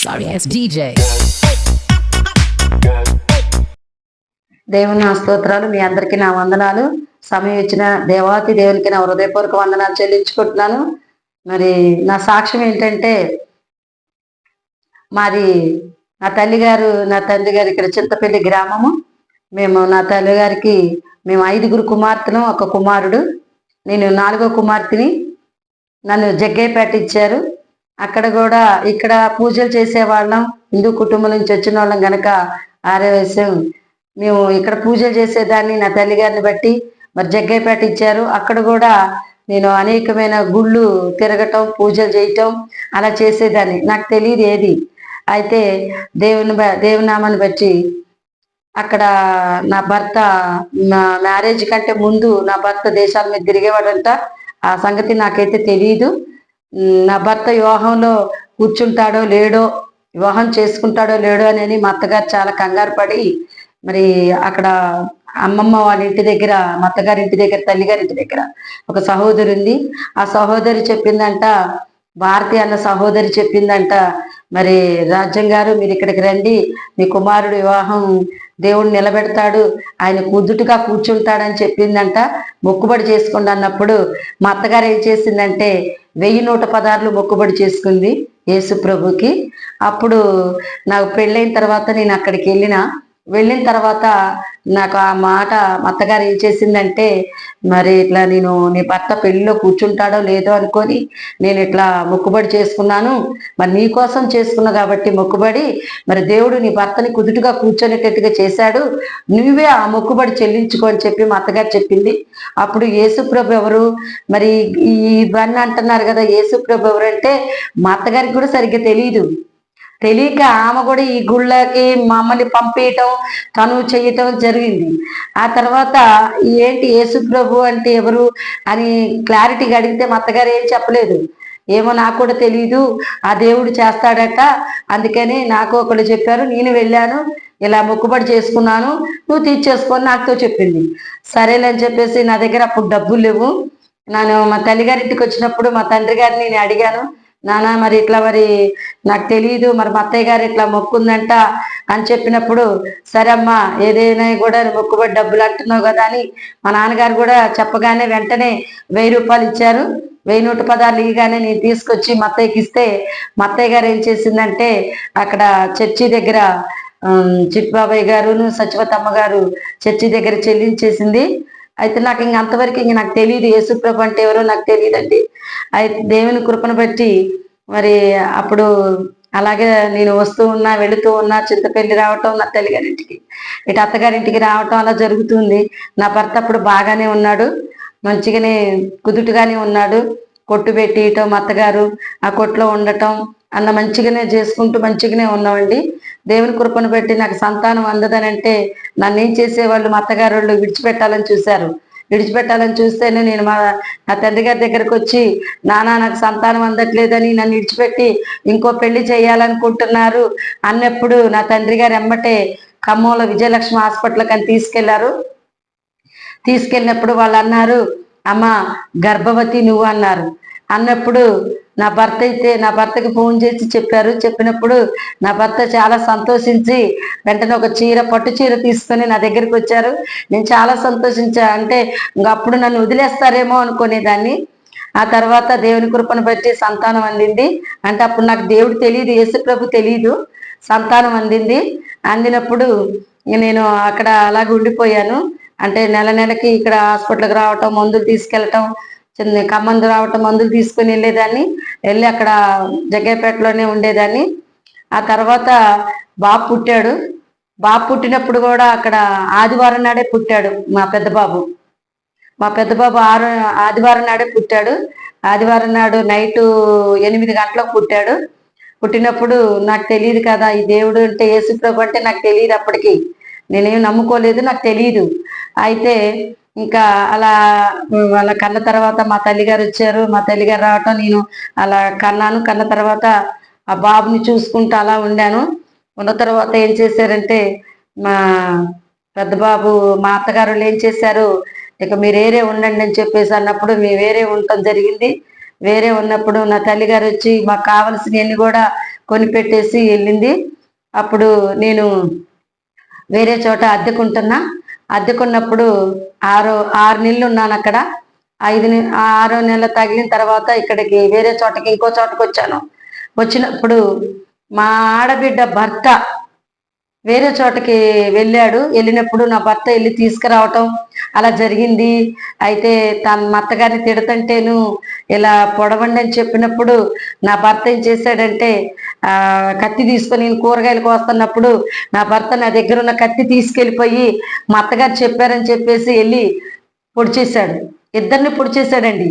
Sorry ass DJ. దేవుని నా స్తోత్రాలు. మీ అందరికీ నా వందనాలు. సమయం ఇచ్చిన దేవాతి దేవునికి నా హృదయపూర్వక వందనాలు చెల్లించుకుంటున్నాను. మరి నా సాక్ష్యం ఏంటంటే, మాది నా తండ్రి గారు ఇక్కడ చింతపల్లి గ్రామము. నా తల్లి గారికి మేము 5 కుమార్తెలు, 1 కుమారుడు. నేను 4వ కుమార్తెని. నన్ను జగ్గయ్యపేట ఇచ్చారు. అక్కడ కూడా ఇక్కడ పూజలు చేసేవాళ్ళం, హిందూ కుటుంబం నుంచి వచ్చిన వాళ్ళం గనక ఆర్యవైశ్యం మేము ఇక్కడ పూజలు చేసేదాన్ని. నా తల్లి గారిని బట్టి మరి జగ్గయ్యపేట ఇచ్చారు. అక్కడ కూడా నేను అనేకమైన గుళ్ళు తిరగటం, పూజలు చేయటం అలా చేసేదాన్ని. నాకు తెలియదు ఏది. అయితే దేవుని నామాన్ని బట్టి అక్కడ నా భర్త నా మ్యారేజ్ కంటే ముందు నా భర్త దేశాల మీద తిరిగేవాడంట. ఆ సంగతి నాకైతే తెలియదు. నా భర్త వివాహంలో కూర్చుంటాడో లేడో, వివాహం చేసుకుంటాడో లేడో అని మా అత్తగారు చాలా కంగారు పడి, మరి అక్కడ అమ్మమ్మ వాళ్ళ ఇంటి దగ్గర, మా అత్తగారి ఇంటి దగ్గర, తల్లిగారి ఇంటి దగ్గర ఒక సహోదరి ఉంది. ఆ సహోదరి చెప్పిందంట, భారతి అన్న సహోదరి చెప్పిందంట, మరి రాజ్యం గారు మీరు ఇక్కడికి రండి, మీ కుమారుడు వివాహం దేవుడు నిలబెడతాడు, ఆయన కుదుటుగా కూర్చుంటాడని చెప్పిందంట. మొక్కుబడి చేసుకోండి అన్నప్పుడు మా అత్తగారు ఏం చేసిందంటే 1116 మొక్కుబడి చేసుకుంది యేసు ప్రభుకి. అప్పుడు నాకు పెళ్ళైన తర్వాత నేను అక్కడికి వెళ్ళిన తర్వాత నాకు ఆ మాట మా అత్తగారు ఏం చేసిందంటే, మరి ఇట్లా నేను నీ భర్త పెళ్లిలో కూర్చుంటాడో లేదో అనుకొని నేను ఇట్లా మొక్కుబడి చేసుకున్నాను, మరి నీ కోసం చేసుకున్నా కాబట్టి మొక్కుబడి, మరి దేవుడు నీ భర్తని కుదుటుగా కూర్చొనేటట్టుగా చేశాడు, నువ్వే ఆ మొక్కుబడి చెల్లించుకో అని చెప్పి మా అత్తగారు చెప్పింది. అప్పుడు యేసుప్రభు ఎవరు, మరి ఇవన్నీ అంటున్నారు కదా, యేసుప్రభు ఎవరు అంటే మా అత్తగారికి కూడా సరిగ్గా తెలియక ఆమె కూడా ఈ గుళ్ళకి మమ్మల్ని పంపించటం, తను చేయటం జరిగింది. ఆ తర్వాత ఏంటి యేసుప్రభు అంటే ఎవరు అని క్లారిటీగా అడిగితే మా అత్తగారు ఏం చెప్పలేదు. ఏమో నాకు కూడా తెలీదు, ఆ దేవుడు చేస్తాడట, అందుకని నాకు ఒకళ్ళు చెప్పారు, నేను వెళ్ళాను, ఇలా మొక్కుబడి చేసుకున్నాను, నువ్వు తీర్చేసుకొని నాతో చెప్పింది. సరేలేని చెప్పేసి నా దగ్గర అప్పుడు డబ్బులు లేవు. నేను మా తల్లిగారింటికి వచ్చినప్పుడు మా తండ్రి గారిని నేను అడిగాను, నాన్న మరి ఇట్లా మరి నాకు తెలియదు, మరి మా అత్తయ్య గారు ఇట్లా మొక్కుందంట అని చెప్పినప్పుడు, సరే అమ్మా ఏదైనా కూడా మొక్కుబడి డబ్బులు అంటున్నావు కదా అని మా నాన్నగారు కూడా చెప్పగానే వెంటనే 1000 రూపాయలు ఇచ్చారు. 1116 ఇగానే నేను తీసుకొచ్చి మా అత్తయ్యకి ఇస్తే, మా అత్తయ్య గారు ఏం చేసిందంటే అక్కడ చర్చి దగ్గర చిట్బాబాయ్ గారును సత్యవతమ్మ గారు చర్చి దగ్గర చెల్లించేసింది. అయితే నాకు అంతవరకు నాకు తెలియదు, యేసుప్రభు అంటే ఎవరో నాకు తెలియదండి. అయితే దేవుని కృపను బట్టి మరి అప్పుడు అలాగే నేను వస్తూ ఉన్నా, వెళుతూ ఉన్నా, చింతపల్లి రావటం, నా తల్లిగారింటికి ఇటు అత్తగారింటికి రావటం అలా జరుగుతుంది. నా భర్త అప్పుడు బాగానే ఉన్నాడు, మంచిగానే కుదుటుగానే ఉన్నాడు. కొట్టు పెట్టియటం, మా అత్తగారు ఆ కొట్లో ఉండటం అన్న మంచిగానే చేసుకుంటూ మంచిగానే ఉన్నామండి. దేవుని కృపను బట్టి నాకు సంతానం అందదని అంటే నన్ను ఏం చేసేవాళ్ళు, మా అత్తగారు వాళ్ళు విడిచిపెట్టాలని చూస్తేనే నేను నా తండ్రి గారి దగ్గరకు వచ్చి, నానా నాకు సంతానం అందట్లేదని నన్ను విడిచిపెట్టి ఇంకో పెళ్లి చేయాలనుకుంటున్నారు అన్నప్పుడు నా తండ్రి గారు ఎమ్మటే ఖమ్మంలో విజయలక్ష్మి హాస్పిటల్కి అని తీసుకెళ్ళినప్పుడు వాళ్ళు అన్నారు, అమ్మ గర్భవతి నువ్వు అన్నప్పుడు నా భర్తకి ఫోన్ చేసి చెప్పినప్పుడు నా భర్త చాలా సంతోషించి వెంటనే ఒక పట్టు చీర తీసుకొని నా దగ్గరికి వచ్చారు. నేను చాలా సంతోషించా. అంటే అప్పుడు నన్ను వదిలేస్తారేమో అనుకునేదాన్ని. ఆ తర్వాత దేవుని కృపను బట్టి సంతానం అందింది. అంటే అప్పుడు నాకు దేవుడు తెలియదు, యేసుప్రభు తెలియదు, సంతానం అందినప్పుడు నేను అక్కడ అలాగే ఉండిపోయాను. అంటే నెలకి ఇక్కడ హాస్పిటల్కి రావటం, మందులు తీసుకెళ్ళటం, ఖమ్మం రావటం, మందులు తీసుకుని వెళ్ళి అక్కడ జగ్గయ్యపేటలోనే ఉండేదాన్ని. ఆ తర్వాత బాబు పుట్టినప్పుడు కూడా అక్కడ ఆదివారం నాడే పుట్టాడు మా పెద్ద బాబు. ఆదివారం నాడే పుట్టాడు. ఆదివారం నాడు నైటు 8 గంటలకు పుట్టినప్పుడు నాకు తెలియదు కదా, ఈ దేవుడు అంటే యేసుప్రభు అంటే నాకు తెలియదు. అప్పటికి నేనేం నమ్ముకోలేదు, నాకు తెలియదు. అయితే ఇంకా అలా వాళ్ళ కన్న తర్వాత మా తల్లిగారు వచ్చారు. మా తల్లిగారు రావటం, నేను అలా కన్న తర్వాత ఆ బాబుని చూసుకుంటూ అలా ఉన్న తర్వాత ఏం చేశారంటే, మా పెద్ద బాబు మా అత్తగారు ఏం చేశారు, ఇక మీరు వేరే ఉండండి అని చెప్పేసి అన్నప్పుడు మేము వేరే ఉండటం జరిగింది. వేరే ఉన్నప్పుడు నా తల్లిగారు వచ్చి మాకు కావలసినవన్నీ కూడా కొనిపెట్టేసి వెళ్ళింది. అప్పుడు నేను వేరే చోట అద్దెకున్నప్పుడు 6 నెలలు ఉన్నాను అక్కడ. 6వ నెల తగిలిన తర్వాత ఇక్కడికి వేరే చోటకి ఇంకో చోటకి వచ్చాను. వచ్చినప్పుడు మా ఆడబిడ్డ భర్త వేరే చోటకి వెళ్ళినప్పుడు నా భర్త వెళ్ళి తీసుకురావటం అలా జరిగింది. అయితే మా అత్తగారిని తిడతంటేను ఇలా పొడవండి అని చెప్పినప్పుడు నా భర్త ఏం చేశాడంటే కత్తి తీసుకొని నేను కూరగాయలు కోస్తున్నప్పుడు నా భర్త నా దగ్గర ఉన్న కత్తి తీసుకెళ్ళిపోయి మా అత్తగారు చెప్పారని చెప్పేసి వెళ్ళి పొడిచేశాడు. ఇద్దరిని పొడిచేశాడండి.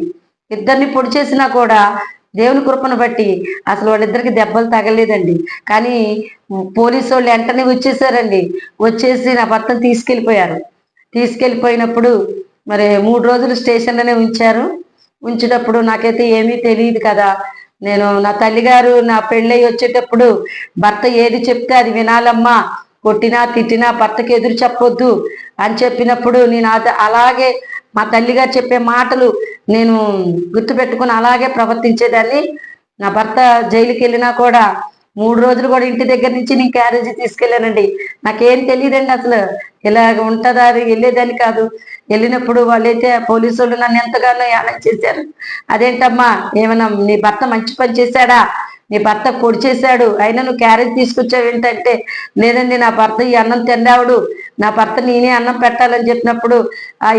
ఇద్దరిని పొడిచేసినా కూడా దేవుని కృపను బట్టి అసలు వాళ్ళిద్దరికి దెబ్బలు తగలేదండి. కానీ పోలీసు వాళ్ళు వెంటనే వచ్చేసారండి. వచ్చేసి నా భర్తను తీసుకెళ్ళిపోయినప్పుడు మరి 3 రోజులు స్టేషన్లోనే ఉంచేటప్పుడు నాకైతే ఏమీ తెలియదు కదా. నేను నా తల్లిగారు నా పెళ్ళయి వచ్చేటప్పుడు భర్త ఏది చెప్తే అది వినాలమ్మా, కొట్టినా తిట్టినా భర్తకి ఎదురు చెప్పొద్దు అని చెప్పినప్పుడు నేను అలాగే మా తల్లిగారు చెప్పే మాటలు నేను గుర్తుపెట్టుకుని అలాగే ప్రవర్తించేదాన్ని. నా భర్త జైలుకి వెళ్ళినా కూడా 3 రోజులు కూడా ఇంటి దగ్గర నుంచి నేను క్యారేజీ తీసుకెళ్ళానండి. నాకేం తెలియదండి, అసలు ఇలాగ ఉంటుందా అది వెళ్ళేదాన్ని కాదు. వెళ్ళినప్పుడు వాళ్ళైతే పోలీసు వాళ్ళు నన్ను ఎంతగానో యానం చేశారు. అదేంటమ్మా, ఏమన్నా నీ భర్త మంచి పని చేశాడా, నీ భర్త పొడి చేశాడు, అయినా నువ్వు క్యారేజ్ తీసుకొచ్చావు ఏంటంటే, లేదండి నా భర్త ఈ అన్నం తిన్నావుడు, నా భర్త నేనే అన్నం పెట్టాలని చెప్పినప్పుడు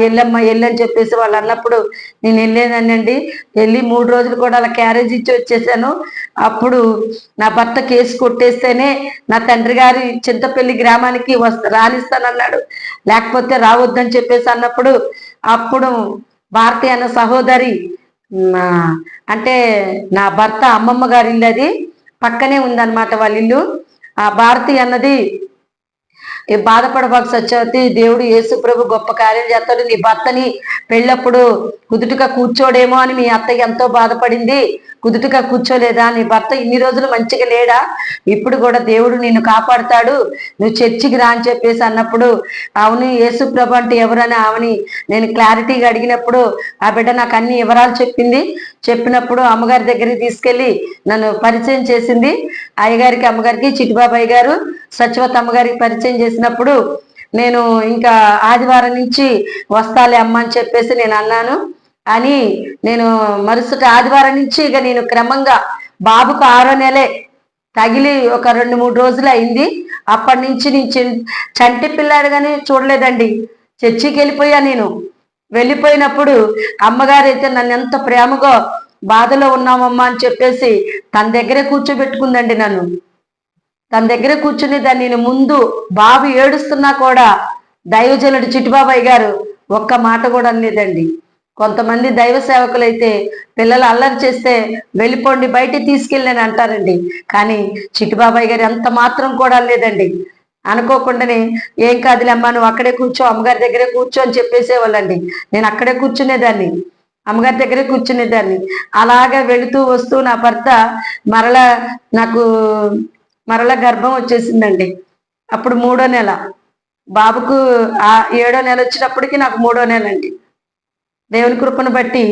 వెళ్ళమ్మా వెళ్ళని చెప్పేసి వాళ్ళు అన్నప్పుడు నేను వెళ్ళేదానండి. వెళ్ళి 3 రోజులు కూడా అలా క్యారేజ్ ఇచ్చి వచ్చేసాను. అప్పుడు నా భర్త కేసు కొట్టేస్తేనే నా తండ్రి గారి చింతపల్లి గ్రామానికి రానిస్తానన్నాడు, లేకపోతే రావద్దని చెప్పేసి అన్నప్పుడు అప్పుడు భారతి అన్న సహోదరి అంటే నా భర్త అమ్మమ్మ గారి ఇల్లు అది పక్కనే ఉందన్నమాట వాళ్ళ ఇల్లు. ఆ భారతి అన్నది బాధపడబాకు సత్యవతి, దేవుడు యేసు ప్రభు గొప్ప కార్యం చేస్తాడు, నీ భర్తని పెళ్ళప్పుడు కుదుటగా కూర్చోడేమో అని మీ అత్తయ్య ఎంతో బాధపడింది, కుదుటగా కూర్చోలేదా, నీ భర్త ఇన్ని రోజులు మంచిగా లేడా, ఇప్పుడు కూడా దేవుడు నిన్ను కాపాడుతాడు, నువ్వు చర్చికి రా అని చెప్పేసి అన్నప్పుడు అవును యేసు ప్రభు అంటే ఎవరని ఆమెని నేను క్లారిటీగా అడిగినప్పుడు ఆ బిడ్డ నాకు అన్ని వివరాలు చెప్పినప్పుడు అమ్మగారి దగ్గరికి తీసుకెళ్ళి నన్ను పరిచయం చేసింది. అయ్యగారికి అమ్మగారికి చిట్టిబాబాయ్ గారు సత్యవతి అమ్మగారికి పరిచయం చేసినప్పుడు నేను ఇంకా ఆదివారం నుంచి వస్తాలే అమ్మ అని చెప్పేసి నేను అన్నాను. అని నేను మరుసటి ఆదివారం నుంచి ఇక నేను క్రమంగా బాబుకు 6వ నెలే తగిలి ఒక 2-3 రోజులు అయింది. అప్పటి నుంచి నేను చంటి పిల్లాడు కానీ చూడలేదండి. చర్చికి నేను వెళ్ళిపోయినప్పుడు అమ్మగారు అయితే నన్ను ఎంత ప్రేమగా బాధలో ఉన్నామమ్మా అని చెప్పేసి తన దగ్గరే కూర్చోబెట్టుకుందండి. నన్ను తన దగ్గరే కూర్చుని దాన్ని నేను ముందు బాబు ఏడుస్తున్నా కూడా దైవజనుడు చిట్టిబాబాయ్ గారు ఒక్క మాట కూడా అనలేదండి. కొంతమంది దైవ సేవకులైతే పిల్లలు అల్లరి చేస్తే వెళ్ళిపోండి బయటికి తీసుకెళ్ళని అంటారండి. కానీ చిట్టిబాబాయ్ గారు ఎంత మాత్రం కూడా లేదండి. అనుకోకుండానే ఏం కాదులేమ్మా నువ్వు అక్కడే కూర్చో, అమ్మగారి దగ్గరే కూర్చో అని చెప్పేసేవాళ్ళండి. నేను అక్కడే కూర్చునేదాన్ని, అమ్మగారి దగ్గరే కూర్చునేదాన్ని. అలాగా వెళుతూ వస్తూ నా భర్త మరలా గర్భం వచ్చేసిందండి. అప్పుడు 3వ నెల, బాబుకు 7వ నెల వచ్చినప్పటికీ నాకు 3వ నెల అండి. దేవుని కృపను బట్టి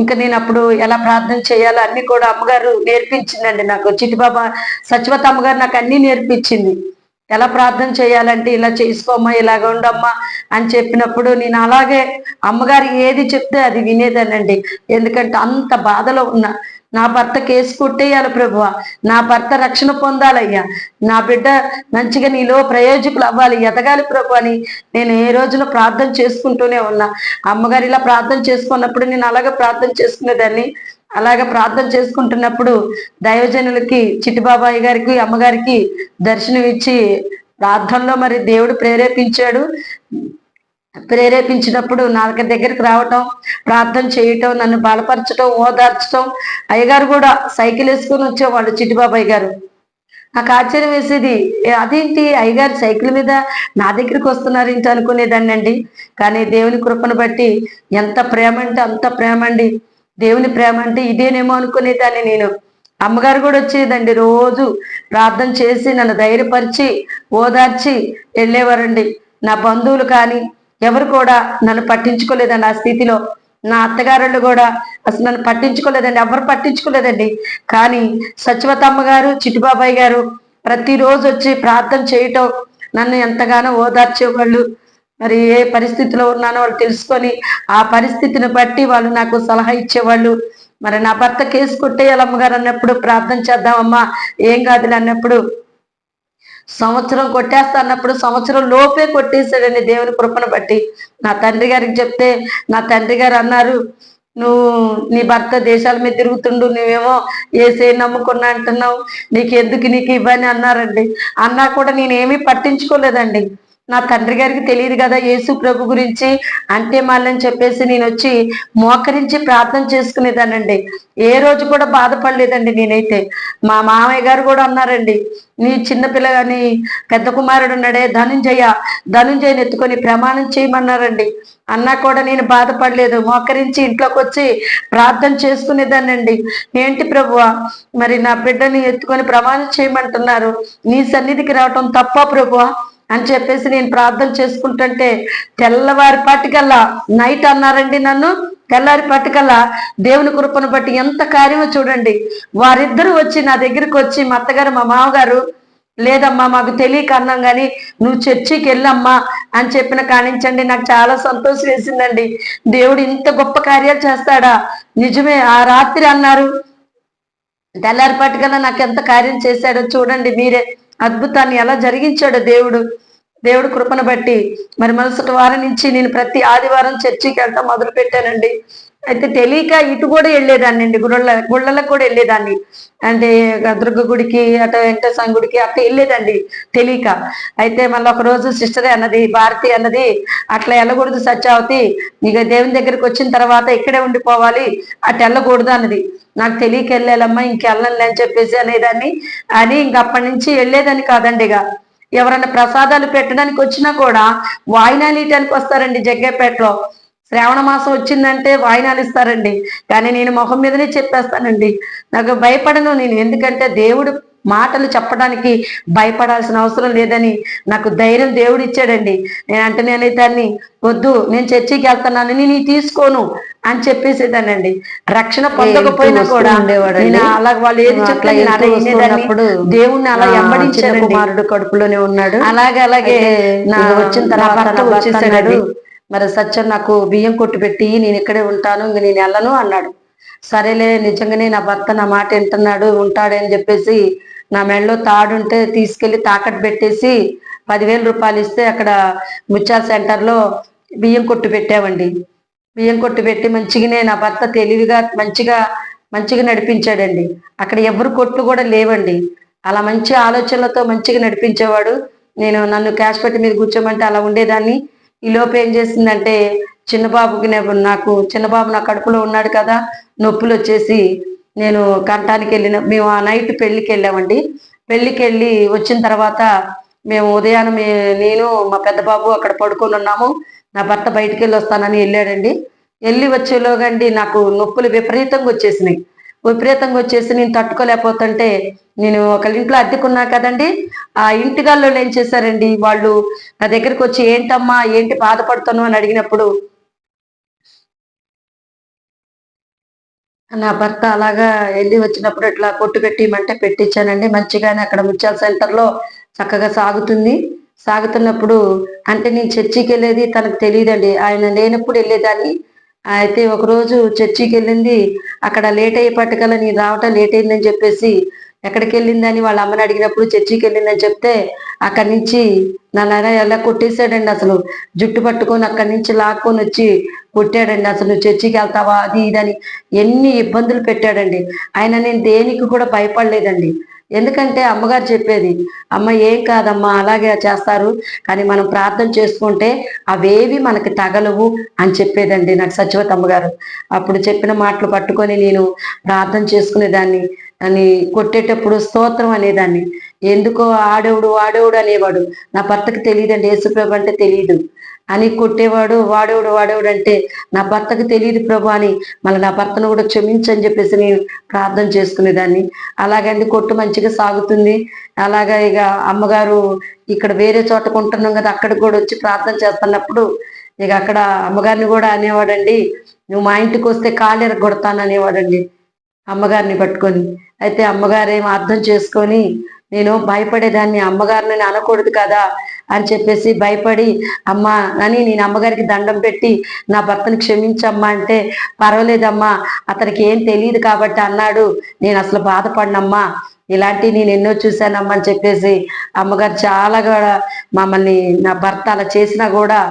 ఇంకా నేను అప్పుడు ఎలా ప్రార్థన చేయాలో అన్ని కూడా అమ్మగారు నేర్పించిందండి నాకు. చిట్టిబాబా సత్యవతి అమ్మగారు నాకు అన్ని నేర్పించింది. ఎలా ప్రార్థన చేయాలంటే ఇలా చేసుకోమ్మా, ఇలాగ ఉండమ్మా అని చెప్పినప్పుడు నేను అలాగే అమ్మగారు ఏది చెప్తే అది వినేదానండి. ఎందుకంటే అంత బాధలో ఉన్నా నా భర్త కేసు కొట్టేయాలి ప్రభువా, నా భర్త రక్షణ పొందాలయ్యా, నా బిడ్డ మంచిగా నీలో ప్రయోజకులు అవ్వాలి, ఎదగాలి ప్రభు అని నేను ఏ రోజులో ప్రార్థన చేసుకుంటూనే ఉన్నా. అమ్మగారు ఇలా ప్రార్థన చేసుకున్నప్పుడు నేను అలాగే ప్రార్థన చేసుకునేదాన్ని. అలాగే ప్రార్థన చేసుకుంటున్నప్పుడు దైవజనులకి చిట్టిబాబాయ్ గారికి అమ్మగారికి దర్శనం ఇచ్చి ప్రార్థనలో మరి దేవుడు ప్రేరేపించినప్పుడు నా దగ్గరికి రావటం, ప్రార్థన చేయటం, నన్ను బలపరచటం, ఓదార్చటం. అయ్యగారు కూడా సైకిల్ వేసుకొని వచ్చేవాళ్ళు చిట్టిబాబాయ్ గారు. నాకు ఆశ్చర్యం వేసేది, అదేంటి అయ్యగారు సైకిల్ మీద నా దగ్గరికి వస్తున్నారు ఏంటి అనుకునేదాన్ని అండి. కానీ దేవుని కృపను బట్టి ఎంత ప్రేమ అంటే అంత ప్రేమ అండి. దేవుని ప్రేమ అంటే ఇదేనేమో అనుకునేదాన్ని నేను. అమ్మగారు కూడా వచ్చేదండి, రోజు ప్రార్థన చేసి నన్ను ధైర్యపరిచి ఓదార్చి వెళ్ళేవారండి. నా బంధువులు కానీ ఎవరు కూడా నన్ను పట్టించుకోలేదండి ఆ స్థితిలో. నా అత్తగారులు కూడా అసలు నన్ను పట్టించుకోలేదండి, ఎవరు పట్టించుకోలేదండి. కానీ సత్యవతమ్మ గారు, చిట్టుబాబాయ్ గారు ప్రతిరోజు వచ్చి ప్రార్థన చేయటం, నన్ను ఎంతగానో ఓదార్చేవాళ్ళు. మరి ఏ పరిస్థితిలో ఉన్నానో వాళ్ళు తెలుసుకొని ఆ పరిస్థితిని బట్టి వాళ్ళు నాకు సలహా ఇచ్చేవాళ్ళు. మరి నా భర్త కేసు కొట్టేయాలి అమ్మగారు అన్నప్పుడు, ప్రార్థన చేద్దామమ్మా ఏం కాదులే అన్నప్పుడు, సంవత్సరం కొట్టేస్తా అన్నప్పుడు సంవత్సరం లోపే కొట్టేశాడండి దేవుని కృపను బట్టి. నా తండ్రి గారికి చెప్తే నా తండ్రి గారు అన్నారు, నువ్వు నీ భర్త దేశాల మీద తిరుగుతుండు, నువ్వేమో ఏసే నమ్ముకున్నా అంటున్నావు, నీకు ఇవ్వని అన్నారండి. అన్నా కూడా నేనేమీ పట్టించుకోలేదండి. నా తండ్రి గారికి తెలియదు కదా యేసు ప్రభు గురించి, అంటే మళ్ళని చెప్పేసి నేను వచ్చి మోకరించి ప్రార్థన చేసుకునేదానండి. ఏ రోజు కూడా బాధపడలేదండి నేనైతే. మా మామయ్య గారు కూడా అన్నారండి, నీ చిన్నపిల్లగాని పెద్ద కుమారుడు ఉన్నాడే ధనుంజయని ఎత్తుకొని ప్రమాణం చేయమన్నారండి. అన్నా కూడా నేను బాధపడలేదు, మోకరించి ఇంట్లోకి వచ్చి ప్రార్థన చేసుకునేదానండి. ఏంటి ప్రభువా, మరి నా బిడ్డని ఎత్తుకొని ప్రమాణం చేయమంటున్నారు, నీ సన్నిధికి రావటం తప్ప ప్రభువా అని చెప్పేసి నేను ప్రార్థన చేసుకుంటుంటే, తెల్లవారిపాటికల్లా నైట్ అన్నారండి నన్ను, తెల్లారిపాటికల్లా దేవుని కృపను బట్టి ఎంత కార్యమో చూడండి. వారిద్దరూ వచ్చి నా దగ్గరికి వచ్చి, మా అత్తగారు మా మామగారు, లేదమ్మా మాకు తెలియక అన్నాం కానీ నువ్వు చర్చికి వెళ్ళమ్మా అని చెప్పిన కానించండి నాకు చాలా సంతోషం వేసిందండి. దేవుడు ఇంత గొప్ప కార్యాలు చేస్తాడా, నిజమే. ఆ రాత్రి అన్నారు, తెల్లారిపాటికల్లా నాకు ఎంత కార్యం చేశాడో చూడండి మీరే, అద్భుతాన్ని ఎలా జరిగించాడో దేవుడు కృపను బట్టి. మరి మరుసటి వారం నుంచి నేను ప్రతి ఆదివారం చర్చికి వెళ్ళటం మొదలు పెట్టానండి. అయితే తెలియక ఇటు కూడా వెళ్ళేదాన్ని అండి, గుళ్ళలకు కూడా వెళ్ళేదాన్ని. అంటే దుర్గ గుడికి, అటు వెంకటేశ్వర గుడికి అట్లా వెళ్ళేదండి తెలియక. అయితే మళ్ళీ ఒక రోజు సిస్టరే అన్నది, భారతి అన్నది, అట్లా వెళ్ళకూడదు సత్యావతి, ఇక దేవుని దగ్గరికి వచ్చిన తర్వాత ఇక్కడే ఉండిపోవాలి, అటు వెళ్ళకూడదు అన్నది. నాకు తెలియక వెళ్ళాలమ్మా, ఇంకెళ్ళనులే అని చెప్పేసి అనేదాన్ని. అని ఇంకప్పటి నుంచి వెళ్ళేదాన్ని కాదండి. ఇక ఎవరైనా ప్రసాదాలు పెట్టడానికి వచ్చినా కూడా వాయినాలు ఇయటానికి వస్తారండి. జగ్గేపేటలో శ్రావణ మాసం వచ్చిందంటే వాయినాలు ఇస్తారండి. కానీ నేను మొహం మీదనే చెప్పేస్తానండి, నాకు భయపడను నేను. ఎందుకంటే దేవుడు మాటలు చెప్పడానికి భయపడాల్సిన అవసరం లేదని నాకు ధైర్యం దేవుడు ఇచ్చాడండి. నేనైతే దాన్ని వద్దు, నేను చర్చికి వెళ్తున్నాను, నేను తీసుకోను అని చెప్పేసేదానండి. రక్షణ పొందకపోయినా కూడా అలా వాళ్ళు ఏది చెప్పినప్పుడు దేవుణ్ణి అలా ఎంబడించిన కుమారుడు కడుపులోనే ఉన్నాడు. అలాగే నా వచ్చిన తర్వాత వచ్చేసాడు. మరి సత్యం నాకు బియ్యం కొట్టు పెట్టి నేను ఇక్కడే ఉంటాను, ఇంక నేను వెళ్ళను అన్నాడు. సరేలే, నిజంగానే నా భర్త నా మాట వింటున్నాడు, ఉంటాడని చెప్పేసి నా మెడలో తాడుంటే తీసుకెళ్లి తాకట్టు పెట్టేసి 10,000 రూపాయలు ఇస్తే అక్కడ ముత్యాల సెంటర్లో బియ్యం కొట్టు పెట్టామండి. బియ్యం కొట్టు పెట్టి మంచిగానే నా భర్త తెలివిగా మంచిగా నడిపించాడండి. అక్కడ ఎవరు కొట్లు కూడా లేవండి. అలా మంచి ఆలోచనలతో మంచిగా నడిపించేవాడు. నన్ను క్యాష్ పెట్టి మీద కూర్చోమంటే అలా ఉండేదాన్ని. ఈ లోపు ఏం చేసిందంటే, చిన్నబాబుకి చిన్నబాబు నా కడుపులో ఉన్నాడు కదా, నొప్పులు వచ్చేసి నేను కంటానికి మేము ఆ నైట్ పెళ్లికి వెళ్ళామండి. పెళ్లికి వెళ్ళి వచ్చిన తర్వాత మేము ఉదయాన్నే నేను మా పెద్ద బాబు అక్కడ పడుకొని ఉన్నాము. నా భర్త బయటికి వెళ్ళి వస్తానని వెళ్ళాడండి. వెళ్ళి వచ్చేలోగండి నాకు నొప్పులు విపరీతంగా వచ్చేసి నేను తట్టుకోలేకపోతుంటే, నేను ఒకళ్ళ ఇంట్లో అద్దెకున్నా కదండి, ఆ ఇంటిగాల్లో ఏం చేశారండి, వాళ్ళు నా దగ్గరికి వచ్చి ఏంటమ్మా ఏంటి బాధపడుతున్నావు అని అడిగినప్పుడు, నా భర్త అలాగా వెళ్ళి వచ్చినప్పుడు ఇట్లా కొట్టు పెట్టిమంటే పెట్టించానండి. మంచిగానే అక్కడ ముత్యాల సెంటర్లో చక్కగా సాగుతున్నప్పుడు, అంటే నేను చర్చికి వెళ్ళేది తనకు తెలియదండి, ఆయన లేనప్పుడు వెళ్ళేదాన్ని. అయితే ఒకరోజు చర్చికి వెళ్ళింది, అక్కడ లేట్ అయ్యేపట్టుకల్లా నేను రావటం లేట్ అయిందని చెప్పేసి ఎక్కడికి వెళ్ళిందని వాళ్ళ అమ్మని అడిగినప్పుడు చర్చికి వెళ్ళిందని చెప్తే, అక్కడి నుంచి నన్ను ఎలా కొట్టేశాడండి. అసలు జుట్టు పట్టుకొని అక్కడి నుంచి లాక్కొని వచ్చి కొట్టాడండి. అసలు నువ్వు చర్చికి వెళ్తావా అది ఇదని ఎన్ని ఇబ్బందులు పెట్టాడండి. ఆయన నేను దేనికి కూడా భయపడలేదండి. ఎందుకంటే అమ్మగారు చెప్పేది, అమ్మ ఏం కాదమ్మా అలాగే చేస్తారు, కానీ మనం ప్రార్థన చేసుకుంటే అవేవి మనకి తగలవు అని చెప్పేదండి నాకు సత్యవతి అమ్మగారు. అప్పుడు చెప్పిన మాటలు పట్టుకొని నేను ప్రార్థన చేసుకునేదాన్ని. అని కొట్టేటప్పుడు స్తోత్రం అనేదాన్ని. ఎందుకో ఆడేవుడు అనేవాడు. నా భర్తకు తెలియదండి, యేసుప్రభు అంటే తెలియదు అని కొట్టేవాడు. వాడేవుడు అంటే నా భర్తకు తెలియదు ప్రభు అని, మళ్ళీ నా భర్తను కూడా క్షమించని చెప్పేసి నేను ప్రార్థన చేసుకునేదాన్ని. అలాగండి కొట్టు మంచిగా సాగుతుంది. అలాగా ఇక అమ్మగారు ఇక్కడ వేరే చోట కొంటున్నాం కదా, అక్కడికి కూడా వచ్చి ప్రార్థన చేస్తున్నప్పుడు ఇక అక్కడ అమ్మగారిని కూడా అనేవాడండి, నువ్వు మా ఇంటికి వస్తే కాళ్ళు ఎరగొడతాననేవాడండి అమ్మగారిని పట్టుకొని. అయితే అమ్మగారేమో అర్థం చేసుకొని నేను భయపడేదాన్ని, అమ్మగారిని అనకూడదు కదా అని చెప్పేసి భయపడి అమ్మ అని నేను అమ్మగారికి దండం పెట్టి నా భర్తను క్షమించమ్మా అంటే, పర్వాలేదమ్మా అతనికి ఏం తెలియదు కాబట్టి అన్నాడు, నేను అసలు బాధపడినమ్మా, ఇలాంటివి నేను ఎన్నో చూశానమ్మా అని చెప్పేసి అమ్మగారు చాలా కూడా మమ్మల్ని, నా భర్త అలా చేసినా కూడా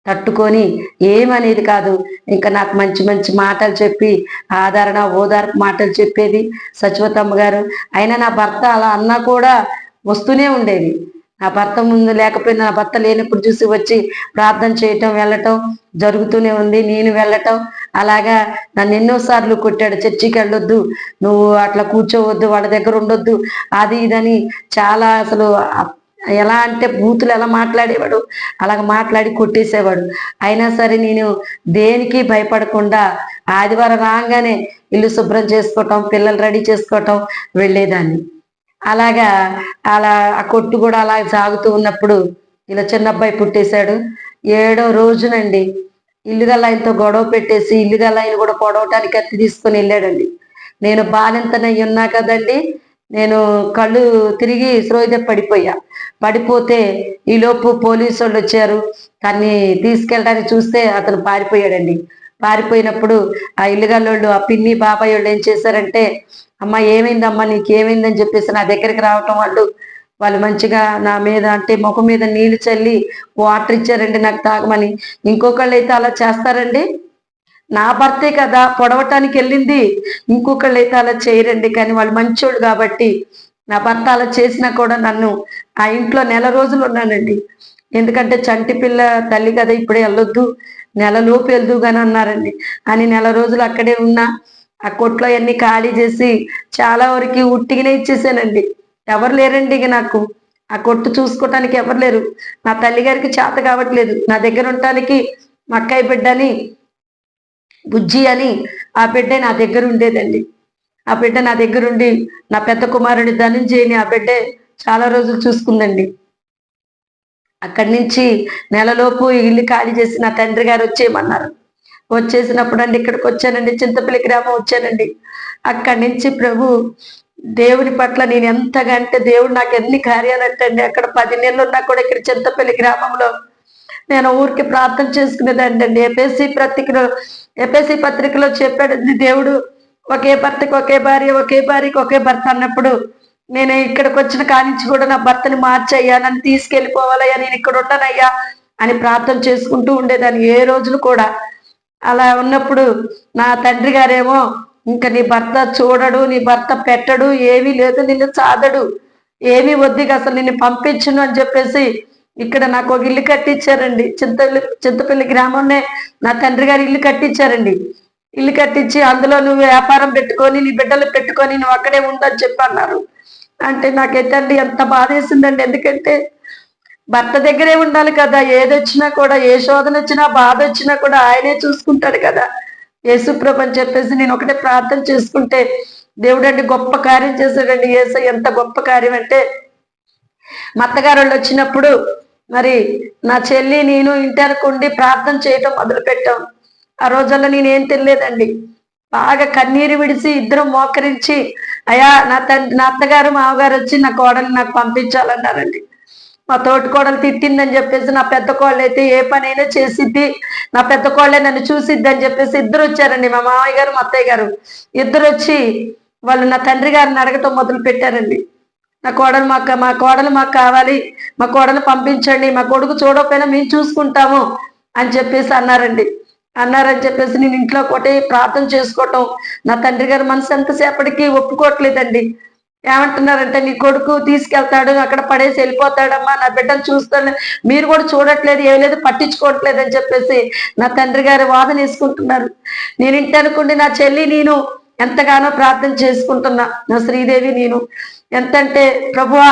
తట్టుకొని ఏమనేది కాదు. ఇంకా నాకు మంచి మంచి మాటలు చెప్పి ఆదరణ ఓదార్పు మాటలు చెప్పేది సచివతమ్మ గారు. అయినా నా భర్త అలా అన్నా కూడా వస్తూనే ఉండేది. నా భర్త ముందు లేకపోయినా నా భర్త లేనప్పుడు చూసి వచ్చి ప్రార్థన చేయటం వెళ్ళటం జరుగుతూనే ఉంది. నేను వెళ్ళటం అలాగా నన్ను ఎన్నోసార్లు కొట్టాడు. చర్చికి వెళ్ళొద్దు, నువ్వు అట్లా కూర్చోవద్దు, వాళ్ళ దగ్గర ఉండొద్దు, అది ఇదని చాలా అసలు ఎలా అంటే బూతులు ఎలా మాట్లాడేవాడు అలాగ మాట్లాడి కొట్టేసేవాడు. అయినా సరే నేను దేనికి భయపడకుండా ఆదివారం రాగానే ఇల్లు శుభ్రం చేసుకోవటం, పిల్లలు రెడీ చేసుకోవటం వెళ్ళేదాన్ని. అలాగా అలా ఆ కొట్టు కూడా అలా సాగుతూ ఉన్నప్పుడు ఇలా చిన్న అబ్బాయి పుట్టేశాడు. 7వ రోజునండి ఇల్లుగల ఆయనతో గొడవ పెట్టేసి ఇల్లుగల ఆయన కూడా పొడవటానికి కత్తి తీసుకొని వెళ్ళాడండి. నేను బాలింతనై ఉన్నా కదండి, నేను కళ్ళు తిరిగి శ్రోయిద పడిపోతే ఈలోపు పోలీసు వాళ్ళు వచ్చారు. తన్ని తీసుకెళ్ళడానికి చూస్తే అతను పారిపోయాడండి. పారిపోయినప్పుడు ఆ ఇల్లుగల్లోళ్ళు, ఆ పిన్ని బాబాయ్ వాళ్ళు ఏం చేశారంటే, అమ్మ ఏమైందమ్మా నీకేమైందని చెప్పేసి నా దగ్గరికి రావటం, వాళ్ళు మంచిగా నా మీద అంటే ముఖం మీద నీళ్లు చల్లి వాటర్ ఇచ్చారండి నాకు తాగమని. ఇంకొకళ్ళు అయితే అలా చేస్తారండి? నా భర్తే కదా పొడవటానికి వెళ్ళింది, ఇంకొకళ్ళు అయితే అలా చేయరండి. కానీ వాళ్ళు మంచోళ్ళు కాబట్టి నా భర్త అలా చేసినా కూడా నన్ను ఆ ఇంట్లో 1 రోజులు ఉన్నానండి. ఎందుకంటే చంటి పిల్ల తల్లి కదా, ఇప్పుడే వెళ్ళొద్దు, నెలలోపు వెళ్దు కానీ అన్నారండి. అని 1 రోజులు అక్కడే ఉన్నా. ఆ కొట్లో అన్ని ఖాళీ చేసి చాలా వరకు ఉట్టిగానే ఇచ్చేసానండి. ఎవరు లేరండి ఇక నాకు ఆ కొట్టు చూసుకోవటానికి ఎవరు లేరు. నా తల్లిగారికి చేత కావట్లేదు. నా దగ్గర ఉండటానికి మా అక్కయ్య బిడ్డని బుజ్జి అని ఆ బిడ్డ నా దగ్గర ఉండేదండి. ఆ బిడ్డ నా దగ్గర ఉండి నా పెద్ద కుమారుడి ధనంజయని ఆ బిడ్డే చాలా రోజులు చూసుకుందండి. అక్కడి నుంచి నెలలోపు ఇల్లు ఖాళీ చేసి నా తండ్రి గారు వచ్చేయమన్నారు. వచ్చేసినప్పుడు అండి ఇక్కడికి వచ్చానండి, చింతపల్లి గ్రామం వచ్చానండి. అక్కడి నుంచి ప్రభు దేవుని పట్ల నేను ఎంతగా అంటే, దేవుడు నాకు ఎన్ని కార్యాలు అంటండి. అక్కడ 10 నెలలు ఉన్నా కూడా ఇక్కడ చింతపల్లి గ్రామంలో నేను ఊరికి ప్రార్థన చేసుకునేదండి. ఎపిఎస్సి పత్రికలో చెప్పాడండి దేవుడు, ఒకే భర్తకి ఒకే భార్య, ఒకే భార్యకి ఒకే భర్త అన్నప్పుడు నేను ఇక్కడికి వచ్చిన కానించి కూడా నా భర్తని మార్చయ్యా, నన్ను తీసుకెళ్ళిపోవాలయ్యా, నేను ఇక్కడ ఉంటానయ్యా అని ప్రార్థన చేసుకుంటూ ఉండేదాన్ని. ఏ రోజులు కూడా అలా ఉన్నప్పుడు నా తండ్రి గారేమో, ఇంకా నీ భర్త చూడడు, నీ భర్త పెట్టడు, ఏమీ లేదు, నిన్ను చాదడు, ఏమీ వద్దిగా అసలు నిన్ను పంపించును అని చెప్పేసి ఇక్కడ నాకు ఒక ఇల్లు కట్టించారండి. చింతపల్లి గ్రామంలో నా తండ్రి గారు ఇల్లు కట్టించారండి. ఇల్లు కట్టించి అందులో నువ్వు వ్యాపారం పెట్టుకొని నీ బిడ్డలు పెట్టుకొని నువ్వు అక్కడే ఉండని చెప్పి అన్నారు. అంటే నాకైతే అండి ఎంత బాధ వేసిందండి. ఎందుకంటే భర్త దగ్గరే ఉండాలి కదా, ఏదొచ్చినా కూడా, ఏ శోధన వచ్చినా బాధ వచ్చినా కూడా ఆయనే చూసుకుంటాడు కదా యేసుప్రభు అని చెప్పేసి నేను ఒకటే ప్రార్థన చేసుకుంటే దేవుడు అండి గొప్ప కార్యం చేశాడండి. యేసయ్య ఎంత గొప్ప కార్యం అంటే, మా అత్తగారు వాళ్ళు వచ్చినప్పుడు మరి నా చెల్లి నేను ఇంటర్కుండి ప్రార్థన చేయటం మొదలు పెట్టాం. ఆ రోజుల్లో నేనేం తెలియదండి. బాగా కన్నీరు విడిచి ఇద్దరం మోకరించి, అయ్యా నా అత్తగారు మామగారు వచ్చి నా కోడలు నాకు పంపించాలన్నారండి. మా తోటి కోడలు తిట్టిందని చెప్పేసి నా పెద్ద కోళ్ళు అయితే ఏ పనైనా చేసిద్ది, నా పెద్ద కోళ్ళే నన్ను చూసిద్ది అని చెప్పేసి ఇద్దరు వచ్చారండి. మా మామయ్య గారు మా అత్తయ్య గారు ఇద్దరు వచ్చి వాళ్ళు నా తండ్రి గారిని అడగటం మొదలు పెట్టారండి. మా కోడలు మాకు కావాలి, మా కోడలు పంపించండి, మా కొడుకు చూడకపోయినా మేము చూసుకుంటాము అని చెప్పేసి అన్నారని చెప్పేసి నేను ఇంట్లో ఒకటి ప్రార్థన చేసుకోవటం. నా తండ్రి గారు మనసు ఎంతసేపటికి ఒప్పుకోవట్లేదండి. ఏమంటున్నారంటే, నీ కొడుకు తీసుకెళ్తాడు, అక్కడ పడేసి వెళ్ళిపోతాడమ్మా, నా బిడ్డను చూస్తాడు, మీరు కూడా చూడట్లేదు, ఏం లేదు, పట్టించుకోవట్లేదు అని చెప్పేసి నా తండ్రి గారు వాదన వేసుకుంటున్నారు. నేను ఇంటి అనుకుంటే నా చెల్లి నేను ఎంతగానో ప్రార్థన చేసుకుంటున్నా. నా శ్రీదేవి నేను ఎంతంటే, ప్రభువా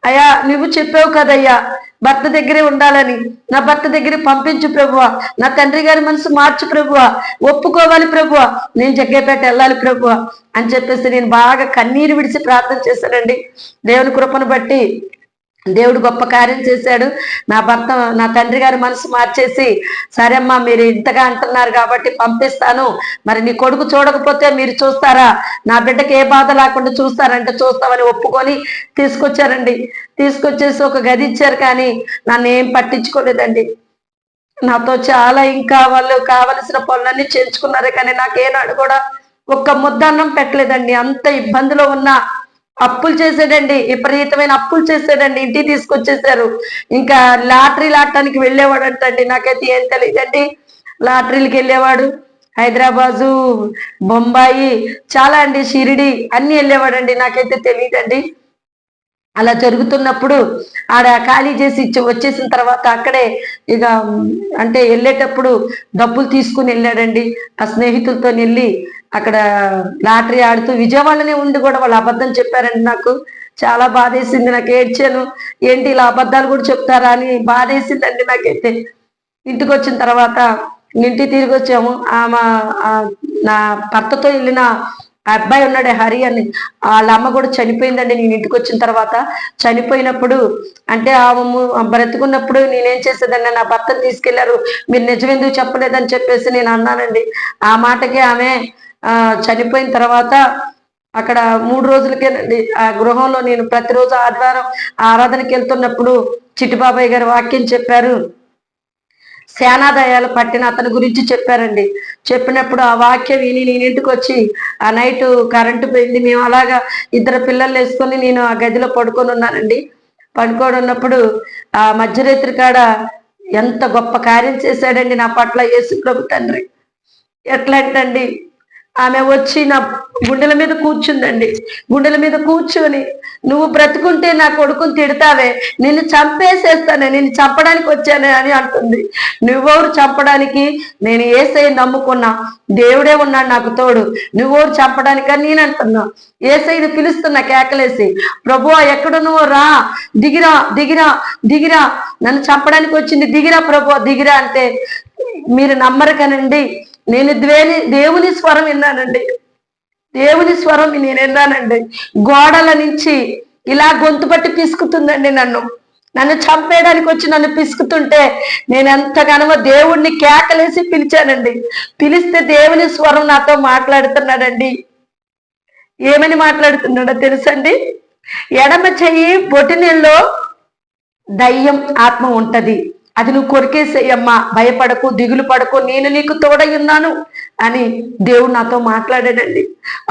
అయ్యా నువ్వు చెప్పావు కదయ్యా భర్త దగ్గరే ఉండాలని, నా భర్త దగ్గర పంపించు ప్రభువా, నా తండ్రి గారి మనసు మార్చు ప్రభువా, ఒప్పుకోవాలి ప్రభువా, నేను జగ్గేపేట వెళ్ళాలి ప్రభువా అని చెప్పేసి నేను బాగా కన్నీరు విడిచి ప్రార్థన చేశానండి. దేవుని కృపను బట్టి దేవుడు గొప్ప కార్యం చేశాడు. నా భర్త, నా తండ్రి గారి మనసు మార్చేసి, సరే అమ్మా మీరు ఇంతగా అంటున్నారు కాబట్టి పంపిస్తాను, మరి నీ కొడుకు చూడకపోతే మీరు చూస్తారా, నా బిడ్డకి ఏ బాధ లేకుండా చూస్తారంటే చూస్తామని ఒప్పుకొని తీసుకొచ్చారండి. తీసుకొచ్చేసి ఒక గది ఇచ్చారు, కానీ నన్ను ఏం పట్టించుకోలేదండి. నాతో చాలా ఇంకా వాళ్ళు కావలసిన పనులన్నీ చేయించుకున్నారే, కానీ నాకేనాడు కూడా ఒక్క ముద్దన్నం పెట్టలేదండి. అంత ఇబ్బందిలో ఉన్నా అప్పులు చేసాడండి, విపరీతమైన అప్పులు చేసాడండి. ఇంటికి తీసుకొచ్చేసారు. ఇంకా లాటరీలు ఆడటానికి వెళ్ళేవాడు అంటండి. నాకైతే ఏం తెలియదండి. లాటరీలకు వెళ్ళేవాడు, హైదరాబాదు, బొంబాయి, చాలా అండి, షిరిడి అన్ని వెళ్ళేవాడండి. నాకైతే తెలియదండి. అలా జరుగుతున్నప్పుడు ఆడ ఖాళీ చేసి వచ్చేసిన తర్వాత అక్కడే ఇక అంటే వెళ్ళేటప్పుడు డబ్బులు తీసుకుని వెళ్ళాడండి. ఆ స్నేహితులతో వెళ్ళి అక్కడ లాటరీ ఆడుతూ విజయవాడలోనే ఉండి కూడా వాళ్ళు అబద్ధం చెప్పారండి. నాకు చాలా బాధేసింది. నాకు ఏడ్చాను, ఏంటి ఇలా అబద్ధాలు కూడా చెప్తారా అని బాధేసిందండి నాకైతే. ఇంటికి వచ్చిన తర్వాత ఇంటికి తిరిగి వచ్చాము. నా భర్తతో వెళ్ళిన అబ్బాయి ఉన్నాడే హరి అని, వాళ్ళ అమ్మ కూడా చనిపోయిందండి. నేను ఇంటికి వచ్చిన తర్వాత చనిపోయినప్పుడు అంటే బ్రతుకున్నప్పుడు నేనేం చేసేదండి, నా భర్తను తీసుకెళ్లారు, మీరు నిజమెందుకు చెప్పలేదని చెప్పేసి నేను అన్నానండి. ఆ మాటకి ఆమె చనిపోయిన తర్వాత అక్కడ 3 రోజులకేనండి ఆ గృహంలో నేను ప్రతిరోజు ఆదివారం ఆరాధనకి వెళ్తున్నప్పుడు చిట్టిబాబాయ్ గారు వాక్యం చెప్పారు. సేనాదయాలు పట్టిన అతని గురించి చెప్పారండి. చెప్పినప్పుడు ఆ వాక్యం విని నేను ఇంటికి వచ్చి ఆ నైట్ కరెంటు పోయింది. మేము అలాగా 2 పిల్లలు వేసుకొని నేను ఆ గదిలో పడుకొని ఉన్నానండి. పడుకొని ఉన్నప్పుడు ఆ మధ్యరాత్రి కాడ ఎంత గొప్ప కార్యం చేశాడండి నా పట్ల యేసు ప్రభు తండ్రి. ఎట్లా అంటండి, ఆమె వచ్చి నా గుండెల మీద కూర్చుందండి. గుండెల మీద కూర్చొని, నువ్వు బ్రతుకుంటే నా కొడుకుని తిడతావే, నిన్ను చంపేసేస్తానే, నిన్ను చంపడానికి వచ్చానే అని అంటుంది. నువ్వెవరు చంపడానికి, నేను యేసయ్య నమ్ముకున్నా, దేవుడే ఉన్నాడు నాకు తోడు, నువ్వెవరు చంపడానికని నేను అంటున్నా. యేసయ్యని పిలుస్తున్నా కేకలేసి, ప్రభువా ఎక్కడ నువ్వు, రా, దిగిరా దిగిరా దిగిరా, నన్ను చంపడానికి వచ్చింది, దిగిరా ప్రభువా దిగిరా అంటే మీరు నమ్మరు కనండి. నేను దేవుని స్వరం విన్నానండి. దేవుని స్వరం నేను విన్నానండి. గోడల నుంచి ఇలా గొంతు పట్టి పిసుకుతుందండి. నన్ను చంపేయడానికి వచ్చి నన్ను పిసుకుతుంటే నేను ఎంతగానో దేవుణ్ణి కేకలేసి పిలిచానండి. పిలిస్తే దేవుని స్వరం నాతో మాట్లాడుతున్నాడండి. ఏమని మాట్లాడుతున్నాడో తెలుసండి, ఎడమ చెయ్యి బొటినెల్లో దయ్యం ఆత్మ ఉంటది, అది నువ్వు కొరికేసేయమ్మా, భయపడకు, దిగులు పడకు, నేను నీకు తోడై ఉన్నాను అని దేవుడు నాతో మాట్లాడాడండి.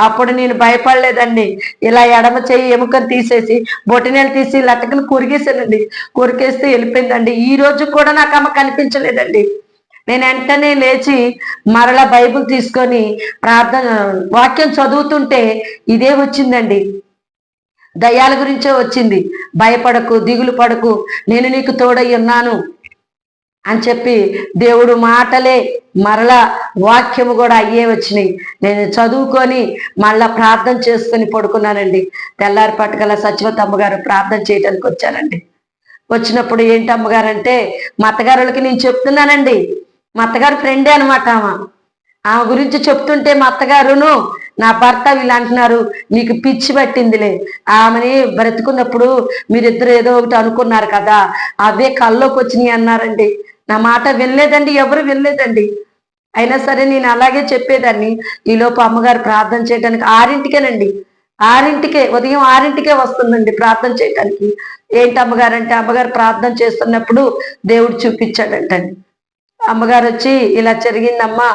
అప్పుడు నేను భయపడలేదండి. ఇలా ఎడమ చెయ్యి ఎముకను తీసేసి బొటినేలు తీసి లటకను కొరికేసానండి. కొరికేస్తే వెళ్ళిపోయిందండి. ఈ రోజు కూడా నాకు ఆమె కనిపించలేదండి. నేను వెంటనే లేచి మరలా బైబిల్ తీసుకొని ప్రార్థన వాక్యం చదువుతుంటే ఇదే వచ్చిందండి, దయ్యాల గురించే వచ్చింది. భయపడకు, దిగులు పడకు, నేను నీకు తోడై ఉన్నాను అని చెప్పి దేవుడు మాటలే మరలా వాక్యము కూడా అయ్యే వచ్చినాయి. నేను చదువుకొని మళ్ళా ప్రార్థన చేసుకొని పడుకున్నానండి. తెల్లారి పట్టుకల్లా సచివత అమ్మగారు ప్రార్థన చేయడానికి వచ్చానండి. వచ్చినప్పుడు ఏంటి అమ్మగారు అంటే, మా అత్తగారులకి నేను చెప్తున్నానండి, మా అత్తగారు ఫ్రెండే అనమాట. ఆమె గురించి చెప్తుంటే మా అత్తగారును నా భర్త వీళ్ళు అంటున్నారు, నీకు పిచ్చి పట్టిందిలే, ఆమెని బ్రతుకున్నప్పుడు మీరిద్దరు ఏదో ఒకటి అనుకున్నారు కదా, అవే కల్లోకి వచ్చినాయి అన్నారండి. నా మాట వినలేదండి, ఎవరు వినలేదండి. అయినా సరే నేను అలాగే చెప్పేదాన్ని. ఈలోపు అమ్మగారు ప్రార్థన చేయడానికి 6ంటికేనండి, 6ంటికే, ఉదయం 6ంటికే వస్తుందండి ప్రార్థన చేయడానికి. ఏంటి అమ్మగారు అంటే, అమ్మగారు ప్రార్థన చేస్తున్నప్పుడు దేవుడు చూపించాడంటండి. అమ్మగారు వచ్చి ఇలా జరిగిందమ్మా,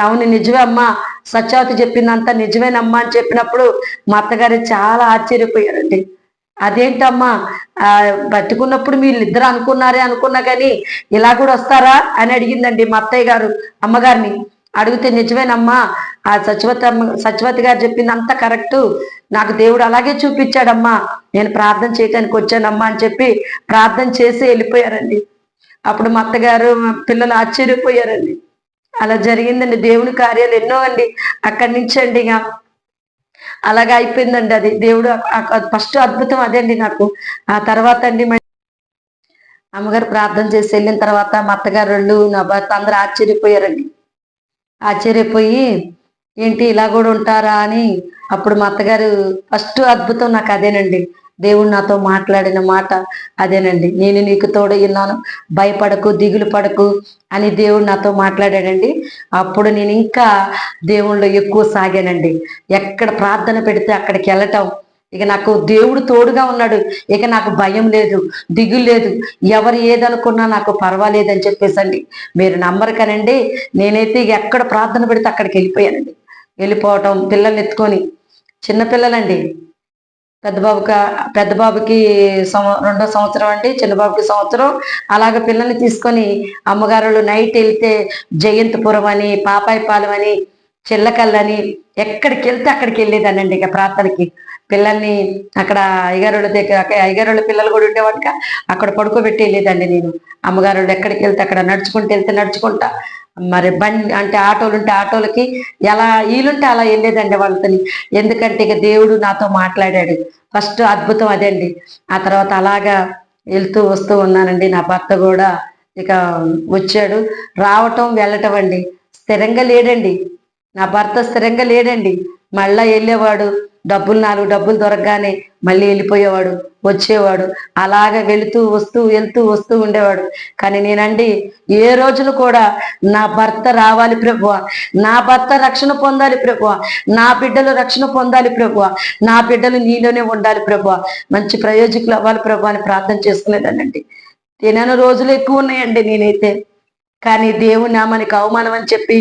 అవును నిజమే అమ్మా, సత్యవతి చెప్పిందంతా నిజమేనమ్మా అని చెప్పినప్పుడు మా అత్తగారు చాలా ఆశ్చర్యపోయారండి. అదేంటమ్మా, బతుకున్నప్పుడు వీళ్ళిద్దరు అనుకున్నా కానీ ఇలా కూడా వస్తారా అని అడిగిందండి మా అత్తయ్య గారు అమ్మగారిని. అడిగితే నిజమేనమ్మా, ఆ సచివతి గారు చెప్పింది అంతా కరెక్టు, నాకు దేవుడు అలాగే చూపించాడమ్మా, నేను ప్రార్థన చేయడానికి వచ్చానమ్మా అని చెప్పి ప్రార్థన చేసి వెళ్ళిపోయారండి. అప్పుడు మా అత్తగారు పిల్లలు ఆశ్చర్యపోయారండి. అలా జరిగిందండి. దేవుని కార్యాలు ఎన్నో అండి. అక్కడి నుంచి అండి ఇక అలాగా అయిపోయిందండి. అది దేవుడు ఫస్ట్ అద్భుతం అదే అండి నాకు. ఆ తర్వాత అండి అమ్మగారు ప్రార్థన చేసి వెళ్ళిన తర్వాత మా అత్తగారు వాళ్ళు, నా భర్త అందరూ ఆశ్చర్యపోయారండి. ఆశ్చర్యపోయి ఏంటి ఇలా కూడా ఉంటారా అని. అప్పుడు మా అత్తగారు ఫస్ట్ అద్భుతం నాకు అదేనండి. దేవుడు నాతో మాట్లాడిన మాట అదేనండి. నేను నీకు తోడై ఉన్నాను, భయపడకు, దిగులు పడకు అని దేవుడు నాతో మాట్లాడాడండి. అప్పుడు నేను ఇంకా దేవుళ్ళు ఎక్కువ సాగానండి. ఎక్కడ ప్రార్థన పెడితే అక్కడికి వెళ్ళటం. ఇక నాకు దేవుడు తోడుగా ఉన్నాడు, ఇక నాకు భయం లేదు, దిగులు లేదు, ఎవరు ఏదనుకున్నా నాకు పర్వాలేదు అని చెప్పేసండి. మీరు నమ్మరు కానండి, నేనైతే ఇక ఎక్కడ ప్రార్థన పెడితే అక్కడికి వెళ్ళిపోయానండి. వెళ్ళిపోవటం, పిల్లల్ని ఎత్తుకొని, చిన్నపిల్లలండి. పెద్ద బాబుకి 2వ సంవత్సరం అండి, చిన్న బాబుకి సంవత్సరం. అలాగ పిల్లల్ని తీసుకొని అమ్మగారు నైట్ వెళ్తే జయంతపురం అని, పాపాయిపాలెం అని, చిల్లకల్లని, ఎక్కడికి వెళ్తే అక్కడికి వెళ్ళేదానండి ఇక ప్రార్థనకి. పిల్లల్ని అక్కడ అయ్యగారుల దగ్గర, అయ్యగారుల పిల్లలు కూడా ఉండేవాడుక, అక్కడ పడుకోబెట్టి వెళ్ళేదండి నేను. అమ్మగారు ఎక్కడికి వెళ్తే అక్కడ వెళ్తే నడుచుకుంటా, మరి బండి అంటే ఆటోలు ఉంటే ఆటోలకి, ఎలా వీలుంటే అలా వెళ్ళేదండి వాళ్ళతోని. ఎందుకంటే ఇక దేవుడు నాతో మాట్లాడాడు. ఫస్ట్ అద్భుతం అదండి. ఆ తర్వాత అలాగా వెళ్తూ వస్తూ ఉన్నానండి. నా భర్త కూడా ఇక వచ్చాడు. రావటం వెళ్ళటం అండి. స్థిరంగా లేడండి నా భర్త, స్థిరంగా లేడండి. మళ్ళా వెళ్ళేవాడు, 4 డబ్బులు దొరకగానే మళ్ళీ వెళ్ళిపోయేవాడు, వచ్చేవాడు. అలాగ వెళ్తూ వస్తూ ఉండేవాడు. కానీ నేనండి ఏ రోజులు కూడా నా భర్త రావాలి ప్రభువా, నా భర్త రక్షణ పొందాలి ప్రభువా, నా బిడ్డలు రక్షణ పొందాలి ప్రభువా, నా బిడ్డలు నీలోనే ఉండాలి ప్రభువా, మంచి ప్రయోజకులు అవ్వాలి ప్రభు అని ప్రార్థన చేసుకునేదానండి. తినని రోజులు ఎక్కువ ఉన్నాయండి నేనైతే. కానీ దేవుని నామానికి అవమానం అని చెప్పి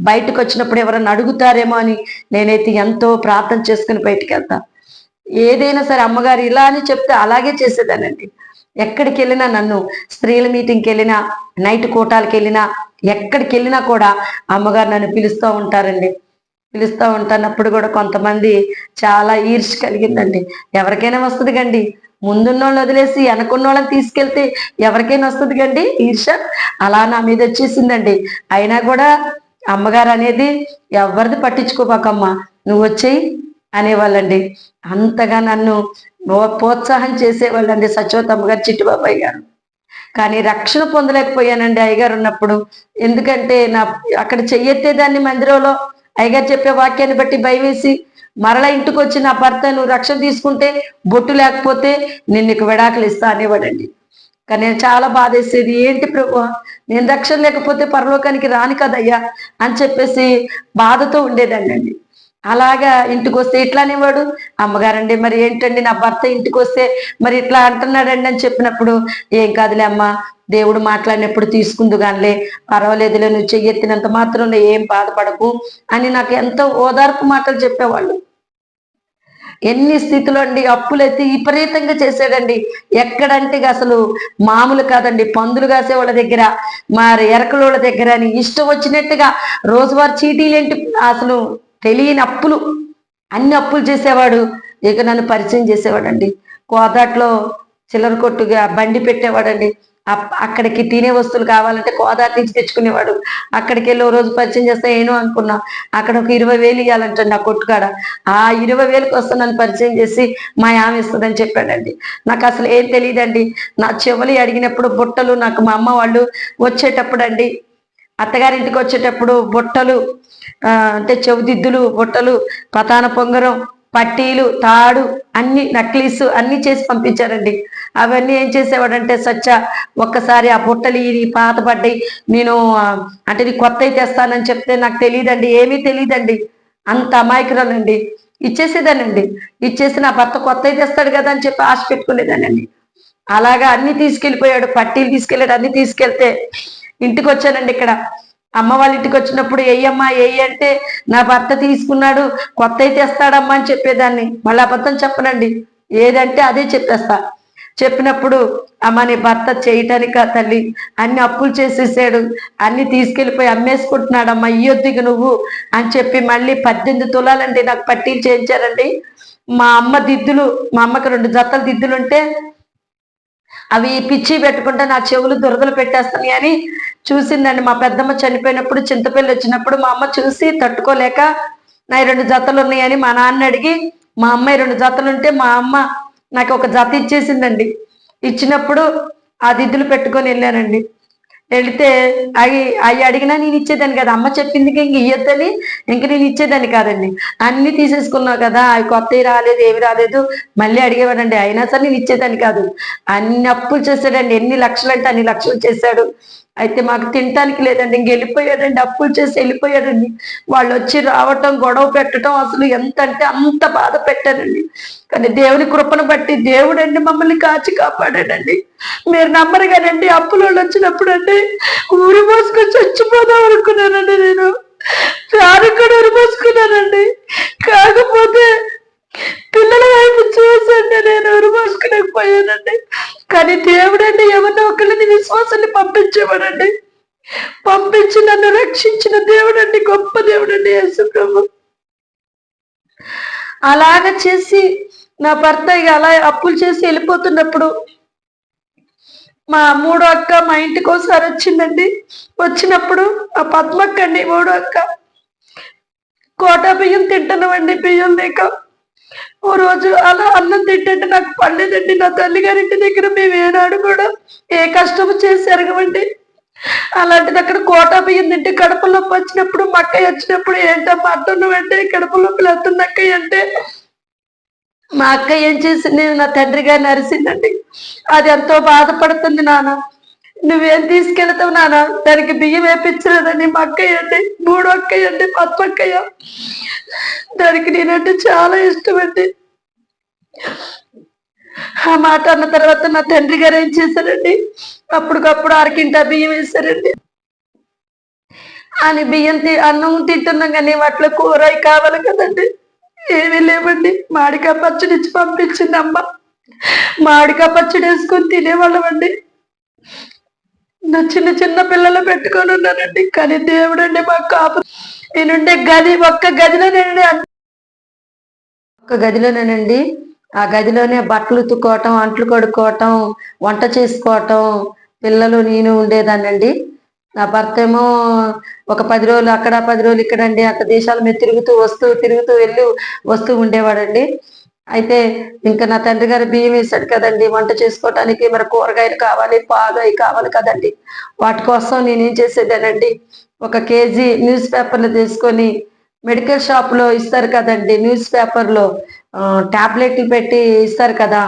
బయటకు వచ్చినప్పుడు ఎవరన్నా అడుగుతారేమో అని నేనైతే ఎంతో ప్రార్థన చేసుకుని బయటికి వెళ్తా. ఏదైనా సరే అమ్మగారు ఇలా అని చెప్తే అలాగే చేసేదానండి. ఎక్కడికి వెళ్ళినా, నన్ను స్త్రీల మీటింగ్కి వెళ్ళినా, నైట్ కూటాలకు వెళ్ళినా, ఎక్కడికి వెళ్ళినా కూడా అమ్మగారు నన్ను పిలుస్తూ ఉంటారండి. పిలుస్తూ ఉంటానప్పుడు కూడా కొంతమంది చాలా ఈర్ష కలిగిందండి. ఎవరికైనా వస్తుంది కండి, ముందున్నోళ్ళని వదిలేసి వెనకున్నోళ్ళని తీసుకెళ్తే ఎవరికైనా వస్తుంది కండి ఈర్ష. అలా నా మీద వచ్చేసిందండి. అయినా కూడా అమ్మగారు అనేది, ఎవరిది పట్టించుకోబాకమ్మా, నువ్వు వచ్చేయి అనేవాళ్ళండి. అంతగా నన్ను ప్రోత్సాహం చేసేవాళ్ళండి సత్యవతమ్మ గారు, చిట్టుబాబాయ్ గారు. కానీ రక్షణ పొందలేకపోయానండి అయ్యగారు ఉన్నప్పుడు. ఎందుకంటే అక్కడ చెయ్యెత్తేదాన్ని మందిరంలో, అయ్యగారు చెప్పే వాక్యాన్ని బట్టి భయవేసి, మరలా ఇంటికి వచ్చి నా భర్త నువ్వు రక్షణ తీసుకుంటే, బొట్టు లేకపోతే నేను నీకు విడాకులు ఇస్తా అనేవాడండి. కానీ నేను చాలా బాధేసేది, ఏంటి ప్రభు, నేను రక్షణ లేకపోతే పరలోకానికి రాను కదయ్యా అని చెప్పేసి బాధతో ఉండేదాన్ని. అలాగా ఇంటికి వస్తే ఇట్లా అనేవాడు. అమ్మగారండి మరి ఏంటండి, నా భర్త ఇంటికి వస్తే మరి ఇట్లా అంటున్నాడండి అని చెప్పినప్పుడు, ఏం కాదులే అమ్మ, దేవుడు మాట్లాడినప్పుడు తీసుకుందు కానిలే, పర్వాలేదులే, నువ్వు చెయ్యెత్తినంత మాత్రం ఏం బాధపడకు అని నాకు ఎంతో ఓదార్పు మాటలు చెప్పేవాళ్ళు. ఎన్ని స్థితులు అండి, అప్పులైతే విపరీతంగా చేసాడండి. ఎక్కడంటే అసలు మామూలు కాదండి. పందులు కాసే వాళ్ళ దగ్గర, మరి ఎరకలోళ్ళ దగ్గర అని ఇష్టం వచ్చినట్టుగా రోజువారీ చీటీలేంటి అసలు తెలియని అప్పులు, అన్ని అప్పులు చేసేవాడు. ఇక నన్ను పరిచయం చేసేవాడండి. కోదాట్లో చిల్లర కొట్టుగా బండి పెట్టేవాడండి. అక్కడికి తినే వస్తువులు కావాలంటే కోదాటి నుంచి తెచ్చుకునేవాడు. అక్కడికి వెళ్ళి ఓ రోజు పరిచయం చేస్తే ఏనో అనుకున్నా, అక్కడ ఒక 20,000 ఇవ్వాలంటండి ఆ కొట్టుకాడ. ఆ 20,000 కోసం నన్ను పరిచయం చేసి మా ఆమె ఇస్తుందని చెప్పాడండి. నాకు అసలు ఏం తెలియదండి. నా చెవులు అడిగినప్పుడు బుట్టలు, నాకు మా అమ్మ వాళ్ళు వచ్చేటప్పుడు అండి, అత్తగారింటికి వచ్చేటప్పుడు బుట్టలు, అంటే చెవుదిద్దులు, బుట్టలు, పతాన పొంగరం, పట్టీలు, తాడు, అన్ని నక్లీస్ అన్ని చేసి పంపించారండి. అవన్నీ ఏం చేసేవాడంటే, ఒక్కసారి ఆ బుట్టలు ఈ పాతపడ్డాయి, నేను అంటే నీ కొత్తవి తెస్తానని చెప్తే నాకు తెలియదండి, ఏమీ తెలియదండి, అంత అమాయకురాలండి. ఇచ్చేసేదానండి. ఇచ్చేసి నా భర్త కొత్తవి తెస్తాడు కదా అని చెప్పి ఆశ పెట్టుకునేదానండి. అలాగా అన్ని తీసుకెళ్ళిపోయాడు, పట్టీలు తీసుకెళ్ళాడు. అన్ని తీసుకెళ్తే ఇంటికి వచ్చానండి. ఇక్కడ అమ్మ వాళ్ళ ఇంటికి వచ్చినప్పుడు ఏయమ్మా ఏయి అంటే, నా భర్త తీసుకున్నాడు, కొత్త అయితే తెస్తాడమ్మా అని చెప్పేదాన్ని. మళ్ళీ అబద్ధం చెప్పనండి, ఏదంటే అదే చెప్పేస్తా. చెప్పినప్పుడు, అమ్మ నీ భర్త చేయటానిక తల్లి, అన్ని అప్పులు చేసేసాడు, అన్ని తీసుకెళ్ళిపోయి అమ్మేసుకుంటున్నాడమ్మా, ఇయ్యొద్దిగ నువ్వు అని చెప్పి మళ్ళీ 18 తులాలండి నాకు పట్టీలు చేయించారండి. మా అమ్మ దిద్దులు, మా అమ్మకి 2 జతల దిద్దులుంటే అవి పిచ్చి పెట్టుకుంటే నా చెవులు దురదలు పెట్టేస్తాయి అని చూసిందండి. మా పెద్దమ్మ చనిపోయినప్పుడు, చింతపల్లి వచ్చినప్పుడు మా అమ్మ చూసి తట్టుకోలేక, నా 2 జతలు ఉన్నాయని మా నాన్న అడిగి, మా అమ్మాయి 2 జతలు ఉంటే మా అమ్మ నాకు ఒక జత ఇచ్చేసిందండి. ఇచ్చినప్పుడు ఆ దిద్దులు పెట్టుకొని వెళ్ళానండి. వెళితే అవి అడిగినా నేను ఇచ్చేదాన్ని కదా, అమ్మ చెప్పింది ఇంక ఇయ్యొద్దని ఇంక నేను ఇచ్చేదాన్ని కాదండి. అన్ని తీసేసుకున్నావు కదా, అవి కొత్తవి రాలేదు, ఏమి రాలేదు, మళ్ళీ అడిగేవాడండి. అయినా సరే నేను ఇచ్చేదాన్ని కాదు. అన్ని అప్పులు చేశాడండి, ఎన్ని లక్షలు అంటే అన్ని లక్షలు చేశాడు. అయితే మాకు తినటానికి లేదండి, ఇంక వెళ్ళిపోయాడండి, అప్పులు చేసి వెళ్ళిపోయాడండి. వాళ్ళు వచ్చి రావటం, గొడవ పెట్టడం, అసలు ఎంత అంటే అంత బాధ పెట్టారండి. కానీ దేవుని కృపను బట్టి దేవుడండి మమ్మల్ని కాచి కాపాడాడండి. మీరు నమ్మరు కానండి, అప్పుల వాళ్ళు వచ్చినప్పుడు అండి ఊరి మోసుకొని చచ్చిపోదాం అనుకున్నానండి. నేను ప్రాణం కూడా ఊరి మోసుకున్నానండి. కాకపోతే పిల్లల వైపు చూసండి నేను ఊరి మోసుకునేకపోయానండి. కానీ దేవుడండి ఎవరినో ఒకరిని విశ్వాసాన్ని పంపించేవాడండి. పంపించి నన్ను రక్షించిన దేవుడండి, గొప్ప దేవుడండి యేసు ప్రభు. అలాగ చేసి నా భర్త ఇక అలా అప్పులు చేసి వెళ్ళిపోతున్నప్పుడు మా మూడో అక్క మా ఇంటికి ఒకసారి వచ్చిందండి. వచ్చినప్పుడు ఆ పద్మక్క అండి మూడో అక్క, కోటా బియ్యం తింటున్నామండి, బియ్యం లేక. ఓ రోజు అలా అన్నం తింటే నాకు పడలేదండి. నా తల్లిగారింటి దగ్గర మేము ఏనాడు కూడా ఏ కష్టము చేసి ఎరగమండి. అలాంటిది అక్కడ కోటా బియ్యం తింటే కడుపు నొప్పి వచ్చినప్పుడు, మక్కయ్య వచ్చినప్పుడు ఏంటమ్మా అంటున్నామంటే కడుపు నొప్పి వస్తుంది అక్కయ్య అంటే, మా అక్క ఏం చేసింది, నా తండ్రి గారిని అరిసిందండి. అది ఎంతో బాధపడుతుంది. నాన్న నువ్వేం తీసుకెళ్తావు నాన్న, దానికి బియ్యం వేపించలేదని మా అక్కయ్య అండి, మూడో అక్కయ్య అండి, పద్మక్కయ్య. దానికి నేనంటే చాలా ఇష్టం అండి. ఆ మాట అన్న తర్వాత నా తండ్రి గారు ఏం చేశారండి, అప్పటికప్పుడు అరకింటా బియ్యం వేశారండి. అని బియ్యం అన్నం తింటున్నాం కానీ వాటిలో కూర కావాలి కదండి, ఏమీ లేవండి. మామిడికాయ పచ్చడి ఇచ్చి పంపించింది అమ్మ. మామిడికాయ పచ్చడి వేసుకొని తినేవాళ్ళమండి. నా చిన్న చిన్న పిల్లలు పెట్టుకొని ఉన్నానండి. కానీ దేవుడండి మాకు కాపు. నేనుండే గది ఒక్క గదిలోనేనండి. ఆ గదిలోనే బట్టలు ఉతుక్కోవటం, అంట్లు కడుక్కోవటం, వంట చేసుకోవటం, పిల్లలు నేను ఉండేదాన్నండి. నా భర్త ఏమో ఒక 10 రోజులు అక్కడ 10 రోజులు ఇక్కడండి, అక్కడ దేశాల మీద తిరుగుతూ వెళ్ళి వస్తూ ఉండేవాడండి. అయితే ఇంకా నా తండ్రి గారు బియ్యం వేశాడు కదండి వంట చేసుకోవటానికి, మరి కూరగాయలు కావాలి, పాలు అవి కావాలి కదండి. వాటి కోసం నేనేం చేసేదానండి, 1 కేజీ న్యూస్ పేపర్లు తీసుకొని మెడికల్ షాప్ లో ఇస్తారు కదండి, న్యూస్ పేపర్లో టాబ్లెట్లు పెట్టి ఇస్తారు కదా,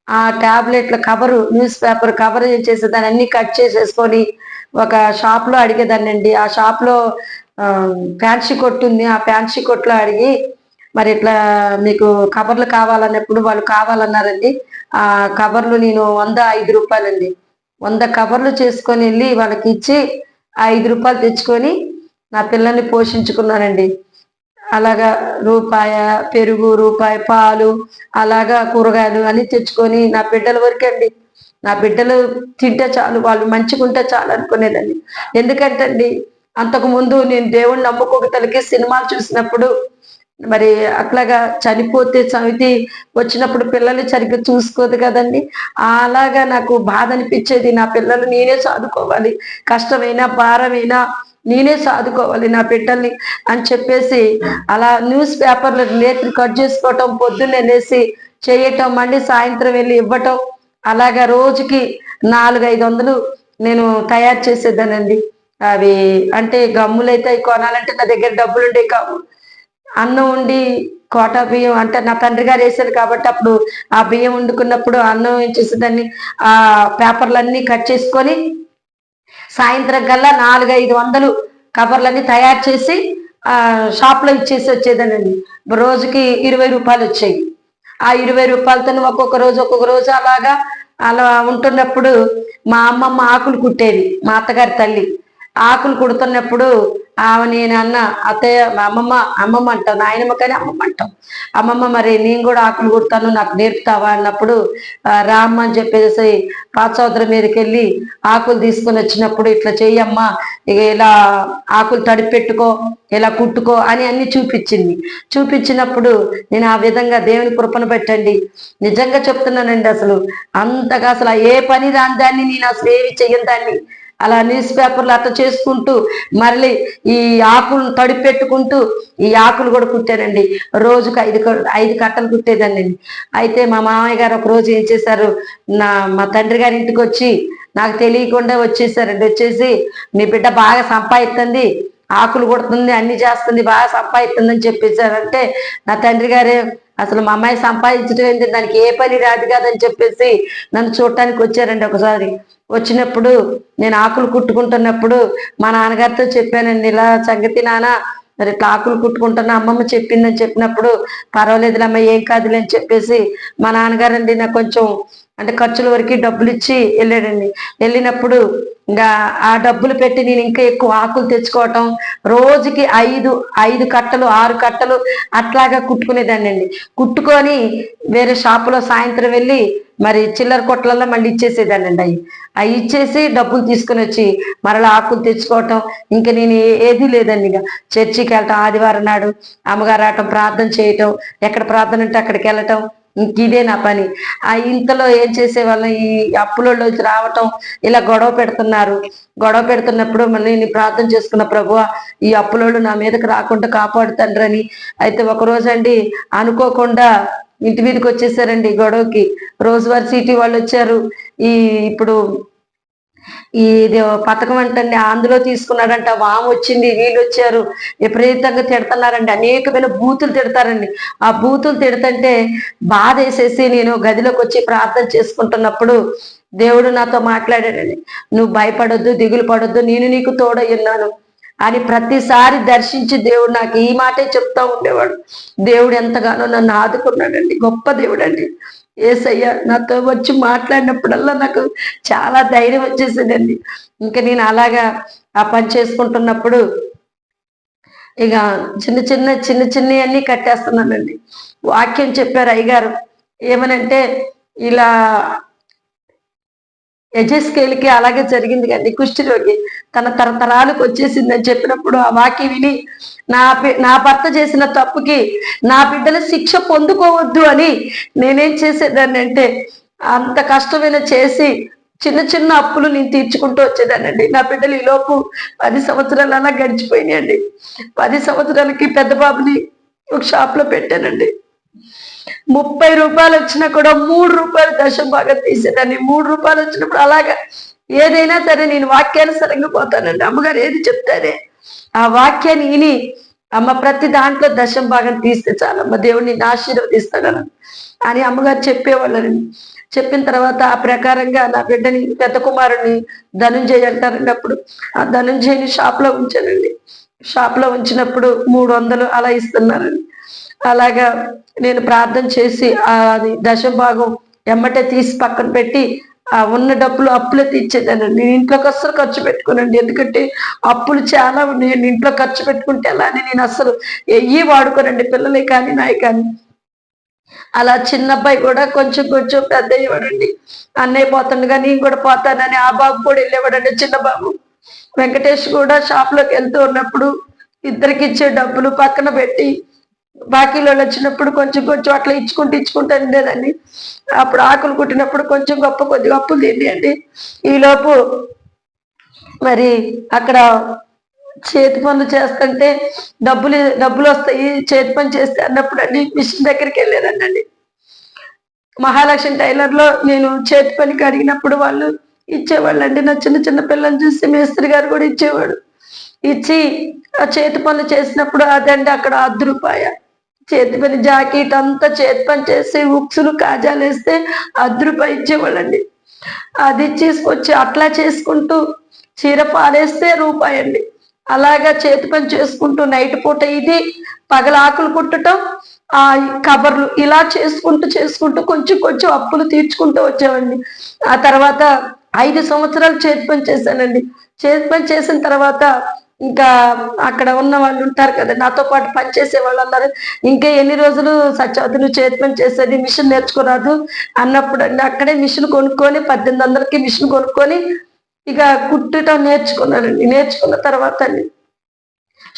ఆ టాబ్లెట్ల కవరు, న్యూస్ పేపర్ కవర్ ఏం చేసేదాన్ని అన్ని కట్ చేసేసుకొని ఒక షాప్ లో అడిగేదాన్నండి. ఆ షాప్ లో ఫ్యాన్సీ కొట్టు ఉంది, ఆ ఫ్యాన్సీ కొట్లో అడిగి మరి ఇట్లా మీకు కవర్లు కావాలన్నప్పుడు వాళ్ళు కావాలన్నారండి. ఆ కవర్లు నేను 105 రూపాయలండి, 100 కవర్లు చేసుకొని వెళ్ళి వాళ్ళకి ఇచ్చి 5 రూపాయలు తెచ్చుకొని నా పిల్లల్ని పోషించుకున్నానండి. అలాగా రూపాయ పెరుగు, రూపాయి పాలు, అలాగా కూరగాయలు అన్ని తెచ్చుకొని నా బిడ్డల వరకండి, నా బిడ్డలు తింటే చాలు, వాళ్ళు మంచిగా ఉంటే చాలు అనుకునేదండి. ఎందుకంటే అండి అంతకు ముందు నేను దేవుణ్ణి నమ్ముకోక తలకి సినిమాలు చూసినప్పుడు మరి అట్లాగా చనిపోతే చవితి వచ్చినప్పుడు పిల్లల్ని సరిగ్గా చూసుకోదు కదండి, అలాగా నాకు బాధ అనిపించేది. నా పిల్లలు నేనే చదువుకోవాలి, కష్టమైనా భారమైనా నేనే చదువుకోవాలి నా బిడ్డల్ని అని చెప్పేసి అలా న్యూస్ పేపర్లు నేత్రి కట్ చేసుకోవటం, పొద్దున్నే లేసి చేయటం, మళ్ళీ సాయంత్రం వెళ్ళి ఇవ్వటం, అలాగా రోజుకి 400-500 నేను తయారు చేసేదానండి. అవి అంటే గమ్ములైతే అవి కొనాలంటే నా దగ్గర డబ్బులు ఉండే కావు. అన్నం ఉండి కోటా బియ్యం అంటే నా తండ్రి గారు వేసారు కాబట్టి అప్పుడు ఆ బియ్యం వండుకున్నప్పుడు అన్నం ఏం చేసేదాన్ని, ఆ పేపర్లన్నీ కట్ చేసుకొని సాయంత్రం కల్లా 400-500 కవర్లన్నీ తయారు చేసి షాప్ లో ఇచ్చేసి వచ్చేదానండి. రోజుకి 20 రూపాయలు వచ్చాయి. ఆ 20 రూపాయలతో ఒక్కొక్క రోజు అలా ఉంటున్నప్పుడు మా అమ్మమ్మ ఆకులు కుట్టేది, మా అత్తగారి తల్లి ఆకులు కుడుతున్నప్పుడు నేను అన్న అత్తయ్య అమ్మమ్మ అంటాం, నాయనమ్మ కానీ అమ్మమ్మ అంటాం, అమ్మమ్మ మరి నేను కూడా ఆకులు కుడతాను నాకు నేర్పుతావా అన్నప్పుడు రామ్మ అని చెప్పేసి పాచౌదరి మీదకి వెళ్ళి ఆకులు తీసుకొని వచ్చినప్పుడు ఇట్లా చెయ్యమ్మా, ఇక ఇలా ఆకులు తడిపెట్టుకో, ఇలా కుట్టుకో అని అన్ని చూపించినప్పుడు నేను ఆ విధంగా దేవుని కృపను పెట్టండి నిజంగా చెప్తున్నానండి, అసలు ఏ పని రాని దాన్ని నేను అసలు ఏమి చెయ్యని దాన్ని అలా న్యూస్ పేపర్లు అట్లా చేసుకుంటూ మళ్ళీ ఈ ఆకులను తడిపెట్టుకుంటూ ఈ ఆకులు కూడా కుట్టానండి. రోజుకు 5 కట్టలు కుట్టేదాన్ని. అయితే మా మామయ్య గారు ఒక రోజు ఏం చేశారు, మా తండ్రి గారి ఇంటికి వచ్చి నాకు తెలియకుండా వచ్చేసారండి. వచ్చేసి నీ బిడ్డ బాగా సంపాదిస్తుంది, ఆకులు కొడుతుంది, అన్ని చేస్తుంది, బాగా సంపాదిస్తుంది అని చెప్పేసారంటే నా తండ్రి గారే అసలు మా అమ్మాయి సంపాదించడం ఏంటి, దానికి ఏ పని రాదు కాదని చెప్పేసి నన్ను చూడటానికి వచ్చారండి. ఒకసారి వచ్చినప్పుడు నేను ఆకులు కుట్టుకుంటున్నప్పుడు మా నాన్నగారితో చెప్పానండి, ఇలా సంగతి నాన్న మరి ఇట్లా ఆకులు కుట్టుకుంటున్నా అమ్మమ్మ చెప్పిందని చెప్పినప్పుడు పర్వాలేదులమ్మ ఏం కాదులే అని చెప్పేసి మా నాన్నగారండి నాకు కొంచెం అంటే ఖర్చుల వరకు డబ్బులు ఇచ్చి వెళ్ళాడండి. వెళ్ళినప్పుడు ఇంకా ఆ డబ్బులు పెట్టి నేను ఇంకా ఎక్కువ ఆకులు తెచ్చుకోవటం, రోజుకి 5 కట్టలు 6 కట్టలు అట్లాగా కుట్టుకునేదాన్ని అండి. కుట్టుకొని వేరే షాపులో సాయంత్రం వెళ్ళి మరి చిల్లర కొట్లలో మళ్ళీ ఇచ్చేసేదాన్ని అండి. అవి ఇచ్చేసి డబ్బులు తీసుకుని వచ్చి మరలా ఆకులు తెచ్చుకోవటం. ఇంకా నేను ఏది లేదండి, ఇక చర్చికి వెళ్ళటం, ఆదివారం నాడు అమ్మగారు రావటం, ప్రార్థన చేయటం, ఎక్కడ ప్రార్థన అంటే అక్కడికి వెళ్ళటం, ఇంక ఇదే నా పని. ఆ ఇంతలో ఏం చేసేవాళ్ళం, ఈ అప్పులలోకి రావటం, ఇలా గొడవ పెడుతున్నప్పుడు మళ్ళీ నేను ప్రార్థన చేసుకున్న, ప్రభువా ఈ అప్పులోళ్ళు నా మీదకి రాకుండా కాపాడుతండ్రని. అయితే ఒకరోజు అండి అనుకోకుండా ఇంటి మీదకి వచ్చేసారండి గొడవకి. రోజువారీ సిటీ వాళ్ళు వచ్చారు. ఇప్పుడు ఇది పథకం అంటండి అందులో తీసుకున్నాడంట, వాము వచ్చింది, వీళ్ళు వచ్చారు, విపరీతంగా తిడతారండి, అనేకమైన బూతులు తిడతారండి. ఆ బూతులు తిడతంటే బాధ వేసేసి నేను గదిలోకి వచ్చి ప్రార్థన చేసుకుంటున్నప్పుడు దేవుడు నాతో మాట్లాడాడండి, నువ్వు భయపడొద్దు, దిగులు పడొద్దు, నేను నీకు తోడై ఉన్నాను అని ప్రతిసారి దర్శించి దేవుడు నాకు ఈ మాటే చెప్తా ఉండేవాడు. దేవుడు ఎంతగానో నన్ను ఆదుకున్నాడండి. గొప్ప దేవుడు అండి యేసయ్య. నాతో వచ్చి మాట్లాడినప్పుడల్లా నాకు చాలా ధైర్యం వచ్చేసేదండి. ఇంకా నేను అలాగా ఆ పని చేసుకుంటున్నప్పుడు ఇక చిన్న చిన్న అన్ని కట్టేస్తున్నానండి. వాక్యం చెప్పారు అయ్యగారు, ఏమనంటే ఇలా యజస్కేలుకి అలాగే జరిగింది కండి, కుష్ఠరోగి తన తరతరాలకు వచ్చేసిందని చెప్పినప్పుడు ఆ వాక్యం విని నా భర్త చేసిన తప్పుకి నా బిడ్డల శిక్ష పొందుకోవద్దు అని నేనేం చేసేదాన్ని అంటే అంత కష్టమైన చేసి చిన్న అప్పులు నేను తీర్చుకుంటూ వచ్చేదానండి. నా బిడ్డలు ఈలోపు 10 సంవత్సరాలు అలా గడిచిపోయినాయండి. 10 సంవత్సరాలకి పెద్ద బాబుని ఒక షాప్ లో పెట్టానండి. 30 రూపాయలు వచ్చినా కూడా 3 రూపాయలు దశం బాగా తీసేదాన్ని. 3 రూపాయలు వచ్చినప్పుడు అలాగా ఏదైనా సరే నేను వాక్యానుసరంగా పోతానండి. అమ్మగారు ఏది చెప్తారే ఆ వాక్యాన్ని విని అమ్మ ప్రతి దాంట్లో దశం భాగం తీస్తే చాలమ్మ, దేవుడిని ఆశీర్వదిస్తాడని అని అమ్మగారు చెప్పేవాళ్ళని. చెప్పిన తర్వాత ఆ ప్రకారంగా నా బిడ్డని, పెద్ద కుమారుని ధనుంజయ అంటారండి, అప్పుడు ఆ ధనుంజయని షాప్లో ఉంచానండి. షాప్లో ఉంచినప్పుడు 300 అలా ఇస్తున్నారండి. అలాగా నేను ప్రార్థన చేసి అది దశం భాగం ఎమ్మటే తీసి పక్కన పెట్టి ఆ ఉన్న డబ్బులు అప్పులే తీర్చేదానండి. నేను ఇంట్లోకి అస్సలు ఖర్చు పెట్టుకోనండి, ఎందుకంటే అప్పులు చాలా ఉన్నాయండి. ఇంట్లో ఖర్చు పెట్టుకుంటే ఎలా అని నేను అస్సలు ఎయ్యి వాడుకోనండి, పిల్లలే కానీ నాయి కానీ. అలా చిన్న అబ్బాయి కూడా కొంచెం పెద్ద అయ్యేవాడండి. అన్నయ్య పోతుండగా నేను కూడా పోతానని ఆ బాబు కూడా వెళ్ళేవాడండి. చిన్న బాబు వెంకటేష్ కూడా షాప్లోకి వెళ్తూ ఉన్నప్పుడు ఇద్దరికి ఇచ్చే డబ్బులు పక్కన పెట్టి బాకీలో వచ్చినప్పుడు కొంచెం అట్లా ఇచ్చుకుంటూ ఉండేదాన్ని. అప్పుడు ఆకులు కుట్టినప్పుడు కొంచెం కొద్దిగా అప్పులు తిండి. ఈలోపు మరి అక్కడ చేతి పనులు చేస్తుంటే డబ్బులు వస్తాయి, చేతి పని చేస్తే అన్నప్పుడు అండి మిషన్ దగ్గరికి వెళ్ళేదానండి. మహాలక్ష్మి టైలర్లో నేను చేతి పనికి అడిగినప్పుడు వాళ్ళు ఇచ్చేవాళ్ళండి. నా చిన్న పిల్లల్ని చూసి మేస్త్రి గారు కూడా ఇచ్చేవాడు. ఇచ్చి ఆ చేతి పనులు చేసినప్పుడు అదండి అక్కడ 10 రూపాయ చేతి పని, జాకెట్ అంతా చేతి పని చేసి ఉక్సులు కాజాలు వేస్తే 10 రూపాయ ఇచ్చేవాళ్ళండి. అది తీసుకొచ్చి అట్లా చేసుకుంటూ చీర పాలేస్తే రూపాయి అండి. అలాగా చేతి పని చేసుకుంటూ నైట్ పూట ఇది, పగల ఆకులు కుట్టడం, ఆ కబర్లు ఇలా చేసుకుంటూ కొంచెం అప్పులు తీర్చుకుంటూ వచ్చామండి. ఆ తర్వాత 5 సంవత్సరాలు చేతి పని చేశానండి. చేతి పని చేసిన తర్వాత ఇంకా అక్కడ ఉన్న వాళ్ళు ఉంటారు కదా, నాతో పాటు పనిచేసే వాళ్ళు అన్నారు, ఇంకా ఎన్ని రోజులు సత్యవతి నువ్వు చేతి పని చేసేది, మిషన్ నేర్చుకోరాదు అన్నప్పుడు అండి అక్కడే మిషన్ కొనుక్కొని 1800కి మిషన్ కొనుక్కొని ఇక కుట్టడం నేర్చుకున్నానండి. నేర్చుకున్న తర్వాత అండి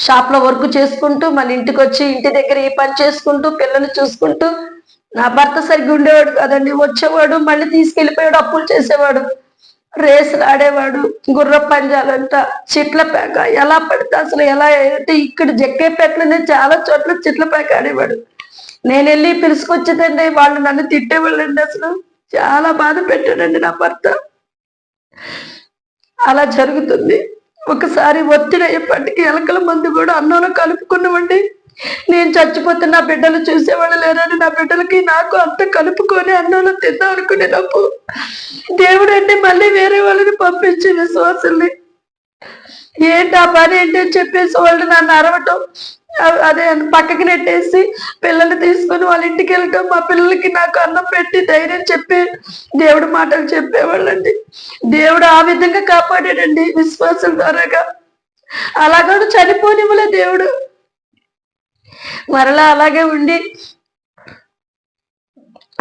షాప్లో వర్క్ చేసుకుంటూ మళ్ళీ ఇంటికి వచ్చి ఇంటి దగ్గర ఈ పని చేసుకుంటూ పిల్లలు చూసుకుంటూ, నా భర్త సరిగ్గా ఉండేవాడు కదండి, వచ్చేవాడు మళ్ళీ తీసుకెళ్ళిపోయాడు, అప్పులు చేసేవాడు, రేసులు ఆడేవాడు, గుర్ర పంజాలంట, చిట్ల పేక, ఎలా పడితే అసలు ఎలా అంటే ఇక్కడ జక్కేపేటలోనే చాలా చోట్ల చిట్ల పేక ఆడేవాడు. నేను వెళ్ళి పిలుచుకొచ్చేదండి, వాళ్ళు నన్ను తిట్టేవాళ్ళండి. అసలు చాలా బాధ పెట్టాడండి నా భర్త. అలా జరుగుతుంది. ఒకసారి ఒత్తిడి అయ్యేపటికి ఎలకల మందు కూడా అన్నంలో కలుపుకున్నామండి. నేను చచ్చిపోతే నా బిడ్డలు చూసేవాళ్ళు లేరని నా బిడ్డలకి నాకు అంత కలుపుకొని అన్నంలో తిందాం అనుకునేటప్పుడు దేవుడు అంటే మళ్ళీ వేరే వాళ్ళని పంపించి విశ్వాసుల్ని ఏంటి ఆ పని ఏంటి అని చెప్పేసి వాళ్ళు నన్ను అరవటం, అదే పక్కకి నెట్టేసి పిల్లల్ని తీసుకొని వాళ్ళ ఇంటికి వెళ్ళటం, మా పిల్లలకి నాకు అన్నం పెట్టి ధైర్యం చెప్పి దేవుడు మాటలు చెప్పేవాళ్ళండి. దేవుడు ఆ విధంగా కాపాడాడండి విశ్వాసం ద్వారాగా. అలాగా చనిపోనివ్వలే దేవుడు. మరలా అలాగే ఉండి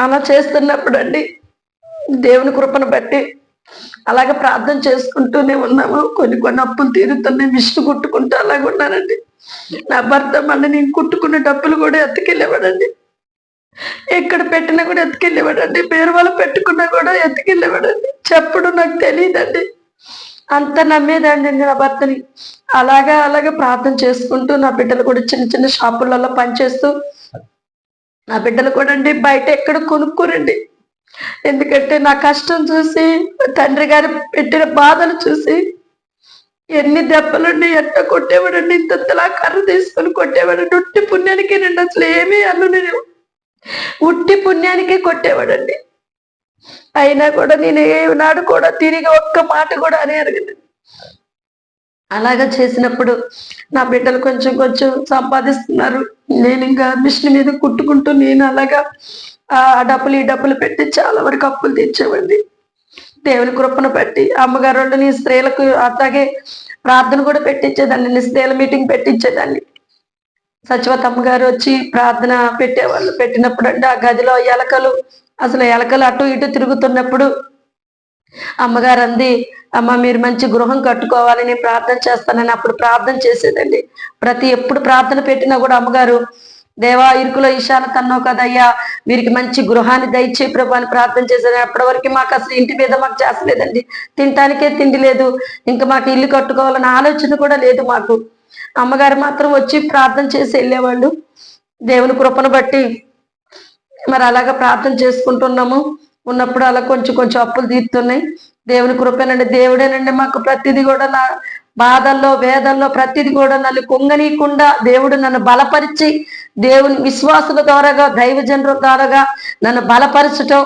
అలా చేస్తున్నప్పుడు అండి దేవుని కృపను బట్టి అలాగే ప్రార్థన చేసుకుంటూనే ఉన్నాము. కొన్ని అప్పులు తీరుతున్నాయి, మిషన్ కుట్టుకుంటూ అలాగే ఉన్నానండి. నా భర్త మళ్ళీ నేను కుట్టుకున్న డబ్బులు కూడా ఎత్తుకెళ్ళేవాడండి. ఎక్కడ పెట్టినా కూడా ఎత్తుకెళ్ళేవాడండి. బీరువాలో పెట్టుకున్నా కూడా ఎత్తుకెళ్ళేవాడండి. చెప్పడం నాకు తెలియదండి, అంత నమ్మేదండి నా భర్తని. అలాగా ప్రార్థన చేసుకుంటూ నా బిడ్డలు కూడా చిన్న చిన్న షాపులలో పనిచేస్తూ, నా బిడ్డలు కూడా అండి బయట ఎక్కడ కొనుక్కోరండి. ఎందుకంటే నా కష్టం చూసి, తండ్రి గారు పెట్టిన బాధలు చూసి ఎన్ని దెబ్బలుండి ఎట్ట కొట్టేవాడండి. ఇంతలా కర్ర తీసుకొని కొట్టేవాడండి. ఉట్టి పుణ్యానికి రండి, అసలు ఏమీ అన్ను నేను ఉట్టి పుణ్యానికి కొట్టేవాడండి. అయినా కూడా నేను ఏనాడు కూడా తిరిగి ఒక్క మాట కూడా అని అడగలేదు. అలాగా చేసినప్పుడు నా బిడ్డలు కొంచెం కొంచెం సంపాదిస్తున్నారు. నేను ఇంకా మిషన్ మీద కుట్టుకుంటూ నేను అలాగా ఆ డబ్బులు ఈ డబ్బులు పెట్టి చాలా వరకు అప్పులు తెచ్చేవండి. దేవుని కృపను బట్టి అమ్మగారు వాళ్ళని స్త్రీలకు అట్లాగే ప్రార్థన కూడా పెట్టించేదాన్ని. స్త్రీల మీటింగ్ పెట్టించేదాన్ని. సచివత అమ్మగారు వచ్చి ప్రార్థన పెట్టేవాళ్ళు. పెట్టినప్పుడు అంటే ఆ గదిలో ఎలకలు అటు ఇటు తిరుగుతున్నప్పుడు అమ్మగారు అంది, అమ్మ మీరు మంచి గృహం కట్టుకోవాలి, నేను ప్రార్థన చేస్తానని అప్పుడు ప్రార్థన చేసేదండి. ఎప్పుడు ప్రార్థన పెట్టినా కూడా అమ్మగారు, దేవా ఇరుకులో ఈశాన కన్నావు కదయ్యా, వీరికి మంచి గృహాన్ని దయచే ప్రభు అని ప్రార్థన చేసేది. అప్పటి వరకు మాకు అసలు ఇంటి మీద మాకు చేస్తలేదండి. తినటానికే తిండి లేదు, ఇంకా మాకు ఇల్లు కట్టుకోవాలన్న ఆలోచన కూడా లేదు మాకు. అమ్మగారు మాత్రం వచ్చి ప్రార్థన చేసి వెళ్ళేవాళ్ళు. దేవుని కృపను బట్టి మరి అలాగా ప్రార్థన చేసుకుంటున్నాము. ఉన్నప్పుడు అలా కొంచెం కొంచెం అప్పులు తీరుతున్నాయి. దేవుని కృపేనండి, దేవుడేనండి మాకు ప్రతిదీ కూడా. నా బాధల్లో వేదల్లో ప్రతిదీ కూడా నన్ను కుంగనీయకుండా దేవుడు నన్ను బలపరిచి, దేవుని విశ్వాసుల ద్వారాగా దైవజనుల ద్వారాగా నన్ను బలపరచటం,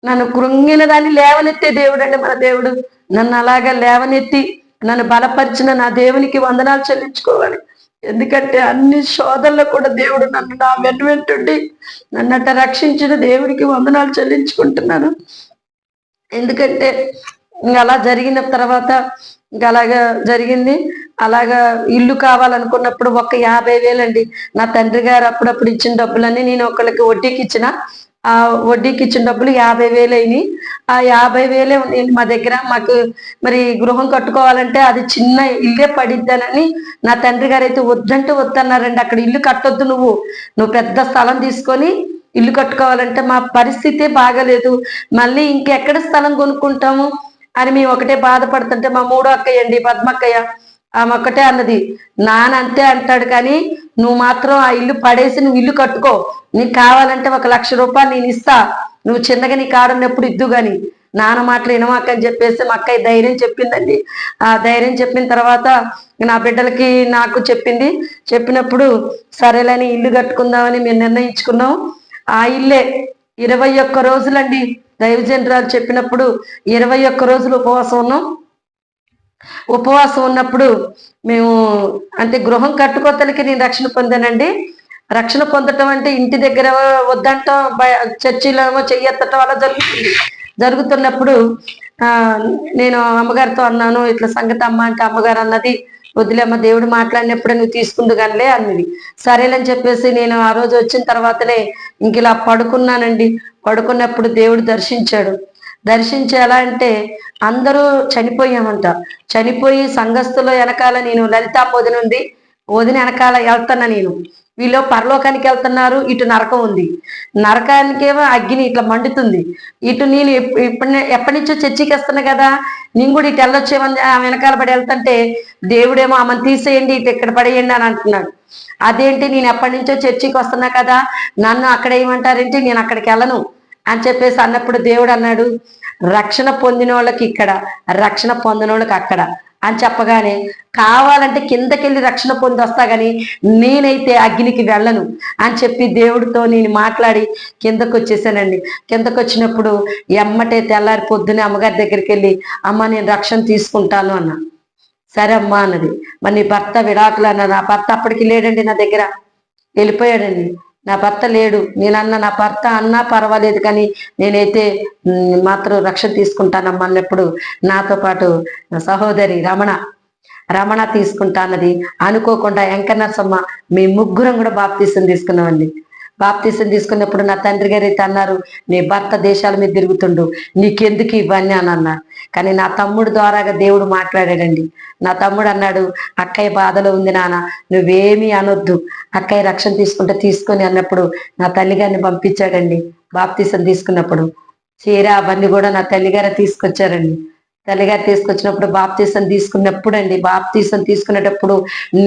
నన్ను కృంగిన దాన్ని లేవనెత్తే దేవుడు అండి మన దేవుడు. నన్ను అలాగా లేవనెత్తి నన్ను బలపరిచిన నా దేవునికి వందనాలు చెల్లించుకోవాలి. ఎందుకంటే అన్ని శోధనలో కూడా దేవుడు నన్ను నా వెంటుండి నన్నట్ట రక్షించిన దేవుడికి వందనాలు చెల్లించుకుంటున్నాను. ఎందుకంటే అలా జరిగిన తర్వాత అలాగా జరిగింది. అలాగా ఇల్లు కావాలనుకున్నప్పుడు 50,000 అండి నా తండ్రి గారు అప్పుడప్పుడు ఇచ్చిన డబ్బులన్నీ నేను ఒకళ్ళకి వడ్డీకి ఇచ్చిన. ఆ వడ్డీకి ఇచ్చిన డబ్బులు 50,000 అయినాయి. ఆ 50,000 మా దగ్గర. మాకు మరి గృహం కట్టుకోవాలంటే అది చిన్న ఇల్లే పడిద్దానని నా తండ్రి గారు అయితే వద్దంటే వద్దన్నారండి. అక్కడ ఇల్లు కట్టొద్దు, నువ్వు పెద్ద స్థలం తీసుకొని ఇల్లు కట్టుకోవాలంటే మా పరిస్థితే బాగలేదు, మళ్ళీ ఇంకెక్కడ స్థలం కొనుక్కుంటాము అని మేము ఒకటే బాధపడుతుంటే మా మూడో అక్కయ్య అండి పద్మక్కయ్య, ఆమె ఒక్కటే అన్నది, నానంతే అంటాడు కానీ నువ్వు మాత్రం ఆ ఇల్లు పడేసి నువ్వు ఇల్లు కట్టుకో, నీకు కావాలంటే 1,00,000 రూపాయలు నేను ఇస్తా, నువ్వు చిన్నగా నీ కాడున్నప్పుడు ఇద్దు గాని నాన్న మాటలు వినమాక అని చెప్పేసి మా అక్కయ్య ధైర్యం చెప్పిందండి. ఆ ధైర్యం చెప్పిన తర్వాత నా బిడ్డలకి నాకు చెప్పింది. చెప్పినప్పుడు సరేలేని ఇల్లు కట్టుకుందామని మేము నిర్ణయించుకున్నాం. ఆ ఇల్లే 21 రోజులండి దైవజనరాలు చెప్పినప్పుడు 21 రోజులు ఉపవాసం ఉన్నాం. ఉపవాసం ఉన్నప్పుడు మేము అంటే గృహం కట్టుకోతలకి నేను రక్షణ పొందానండి. రక్షణ పొందటం అంటే ఇంటి దగ్గర వద్దంటాం, చర్చిలో చెయ్యెత్తటం అలా జరుగుతున్నప్పుడు నేను అమ్మగారితో అన్నాను, ఇట్లా సంగతి అమ్మ అంటే అమ్మగారు అన్నది, వదిలేమ్మ దేవుడు మాట్లాడినప్పుడే నువ్వు తీసుకుందు కానిలే అన్నది. సరేలని చెప్పేసి నేను ఆ రోజు వచ్చిన తర్వాతనే ఇంక ఇలా పడుకున్నానండి. పడుకున్నప్పుడు దేవుడు దర్శించాడు. దర్శించి ఎలా అంటే అందరూ చనిపోయామంట. చనిపోయి సంఘస్థులో వెనకాల నేను లలితా వదిన వెనకాల వెళ్తున్నా. నేను వీళ్ళు పరలోకానికి వెళ్తున్నారు, ఇటు నరకం ఉంది. నరకానికేమో అగ్ని ఇట్లా మండుతుంది. ఇటు నేను ఎప్పటి నుంచో చర్చికి వస్తున్నా కదా, నేను కూడా ఇటు వెళ్ళొచ్చేమని ఆ వెనకాల పడి వెళ్తుంటే దేవుడేమో ఆమెను తీసేయండి, ఇటు ఇక్కడ పడేయండి అని అంటున్నాడు. అదేంటి, నేను ఎప్పటి నుంచో చర్చికి వస్తున్నా కదా, నన్ను అక్కడ ఏమంటారేంటి, నేను అక్కడికి వెళ్ళను, అని చెప్పేసి అన్నప్పుడు దేవుడు అన్నాడు, రక్షణ పొందిన వాళ్ళకి ఇక్కడ, రక్షణ పొందిన వాళ్ళకి అక్కడ అని చెప్పగానే, కావాలంటే కిందకెళ్ళి రక్షణ పొంది వస్తా గాని నేనైతే అగ్నికి వెళ్ళను అని చెప్పి దేవుడితో నేను మాట్లాడి కిందకు వచ్చేసానండి. కిందకు వచ్చినప్పుడు ఎమ్మటే తెల్లారి పొద్దునే అమ్మగారి దగ్గరికి వెళ్ళి, అమ్మ నేను రక్షణ తీసుకుంటాను అన్నా. సరే అమ్మా అన్నది. మరి నీ భర్త విడాకులు అన్న. నా భర్త అప్పటికి లేడండి, నా దగ్గర వెళ్ళిపోయాడండి. నా భర్త లేడు. నేనన్నా నా భర్త అన్నా పర్వాలేదు కానీ నేనైతే మాత్రం రక్షణ తీసుకుంటానమ్మా అన్నప్పుడు నాతో పాటు నా సహోదరి రమణ తీసుకుంటా అన్నది. అనుకోకుండా వెంకన్నరసమ్మ మీ ముగ్గురం కూడా బాప్తీసం తీసుకున్నామండి. బాప్తీసం తీసుకున్నప్పుడు నా తండ్రి గారు అయితే అన్నారు, నీ భర్త దేశాల మీద తిరుగుతుండు, నీకెందుకు ఇవన్నీ అని అన్నారు. కానీ నా తమ్ముడు ద్వారాగా దేవుడు మాట్లాడాడండి. నా తమ్ముడు అన్నాడు, అక్కయ్య బాధలో ఉంది నాన్న, నువ్వేమీ అనొద్దు, అక్కయ్య రక్షణ తీసుకుంటే తీసుకొని అన్నప్పుడు నా తల్లిగారిని పంపించాడండి. బాప్తీసం తీసుకున్నప్పుడు చీర అవన్నీ కూడా నా తల్లిగారే తీసుకొచ్చారండి. తల్లిగారు తీసుకొచ్చినప్పుడు బాప్తీసం తీసుకున్నప్పుడు అండి, బాప్తీసం తీసుకునేటప్పుడు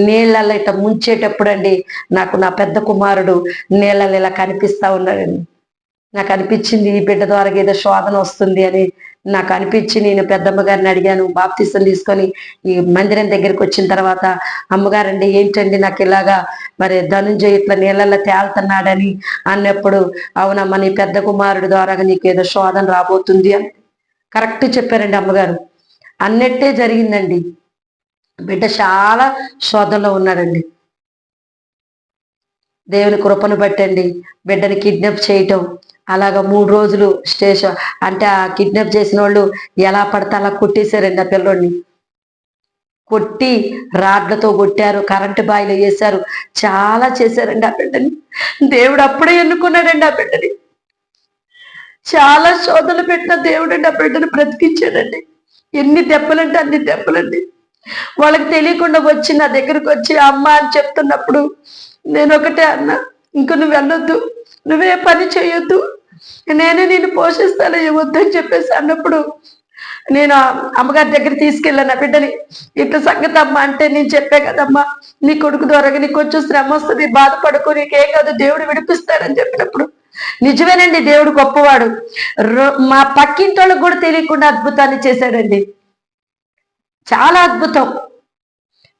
నీళ్ళల్లో ఇట్లా ముంచేటప్పుడు అండి, నాకు నా పెద్ద కుమారుడు నీళ్ళల్లో ఇలా కనిపిస్తా ఉన్నాడండి. నాకు అనిపించింది ఈ బిడ్డ ద్వారా ఏదో శోధన వస్తుంది అని నాకు అనిపించి నేను పెద్దమ్మ గారిని అడిగాను. బాప్తీసం తీసుకొని ఈ మందిరం దగ్గరికి వచ్చిన తర్వాత, అమ్మగారండి ఏంటండి నాకు ఇలాగా మరి ధనుంజయ ఇట్లా నీళ్ళల్లో తేలుతున్నాడని అన్నప్పుడు, అవునమ్మ నీ పెద్ద కుమారుడు ద్వారా నీకు ఏదో శోధన రాబోతుంది అని కరెక్ట్ చెప్పారండి అమ్మగారు. అన్నట్టే జరిగిందండి. బిడ్డ చాలా శోధనలో ఉన్నాడండి. దేవుని కృపను బట్టండి బిడ్డని కిడ్నాప్ చేయటం, అలాగా 3 రోజులు స్టేషన్ అంటే ఆ కిడ్నాప్ చేసిన వాళ్ళు ఎలా పడితే అలా కొట్టేశారండి. ఆ పిల్లోడిని కొట్టి రాడ్లతో కొట్టారు, కరెంటు బాయిలో వేశారు, చాలా చేశారండి ఆ బిడ్డని. దేవుడు అప్పుడే ఎన్నుకున్నాడండి ఆ బిడ్డని. చాలా శోధనలు పెట్టిన దేవుడు ఆ బిడ్డను బ్రతికించాడండి. ఎన్ని దెబ్బలంటే అన్ని దెబ్బలండి. వాళ్ళకి తెలియకుండా వచ్చి నా దగ్గరకు వచ్చి అమ్మ అని చెప్తున్నప్పుడు నేను ఒకటే అన్నా, ఇంక నువ్వు వెళ్ళొద్దు, నువ్వే పని చేయొద్దు, నేనే నేను పోషిస్తాను వద్దని చెప్పేసి అన్నప్పుడు నేను అమ్మగారి దగ్గర తీసుకెళ్ళాను ఆ బిడ్డని. ఇట్లా సంగతి అమ్మ అంటే, నేను చెప్పే కదమ్మా నీ కొడుకు ద్వారా నీకు కొంచెం శ్రమ వస్తుంది, బాధపడుకో, నీకేం కాదు, దేవుడు విడిపిస్తాడని చెప్పినప్పుడు నిజమేనండి, దేవుడు గొప్పవాడు. మా పక్కింటి వాళ్ళకి కూడా తెలియకుండా అద్భుతాన్ని చేశాడండి. చాలా అద్భుతం.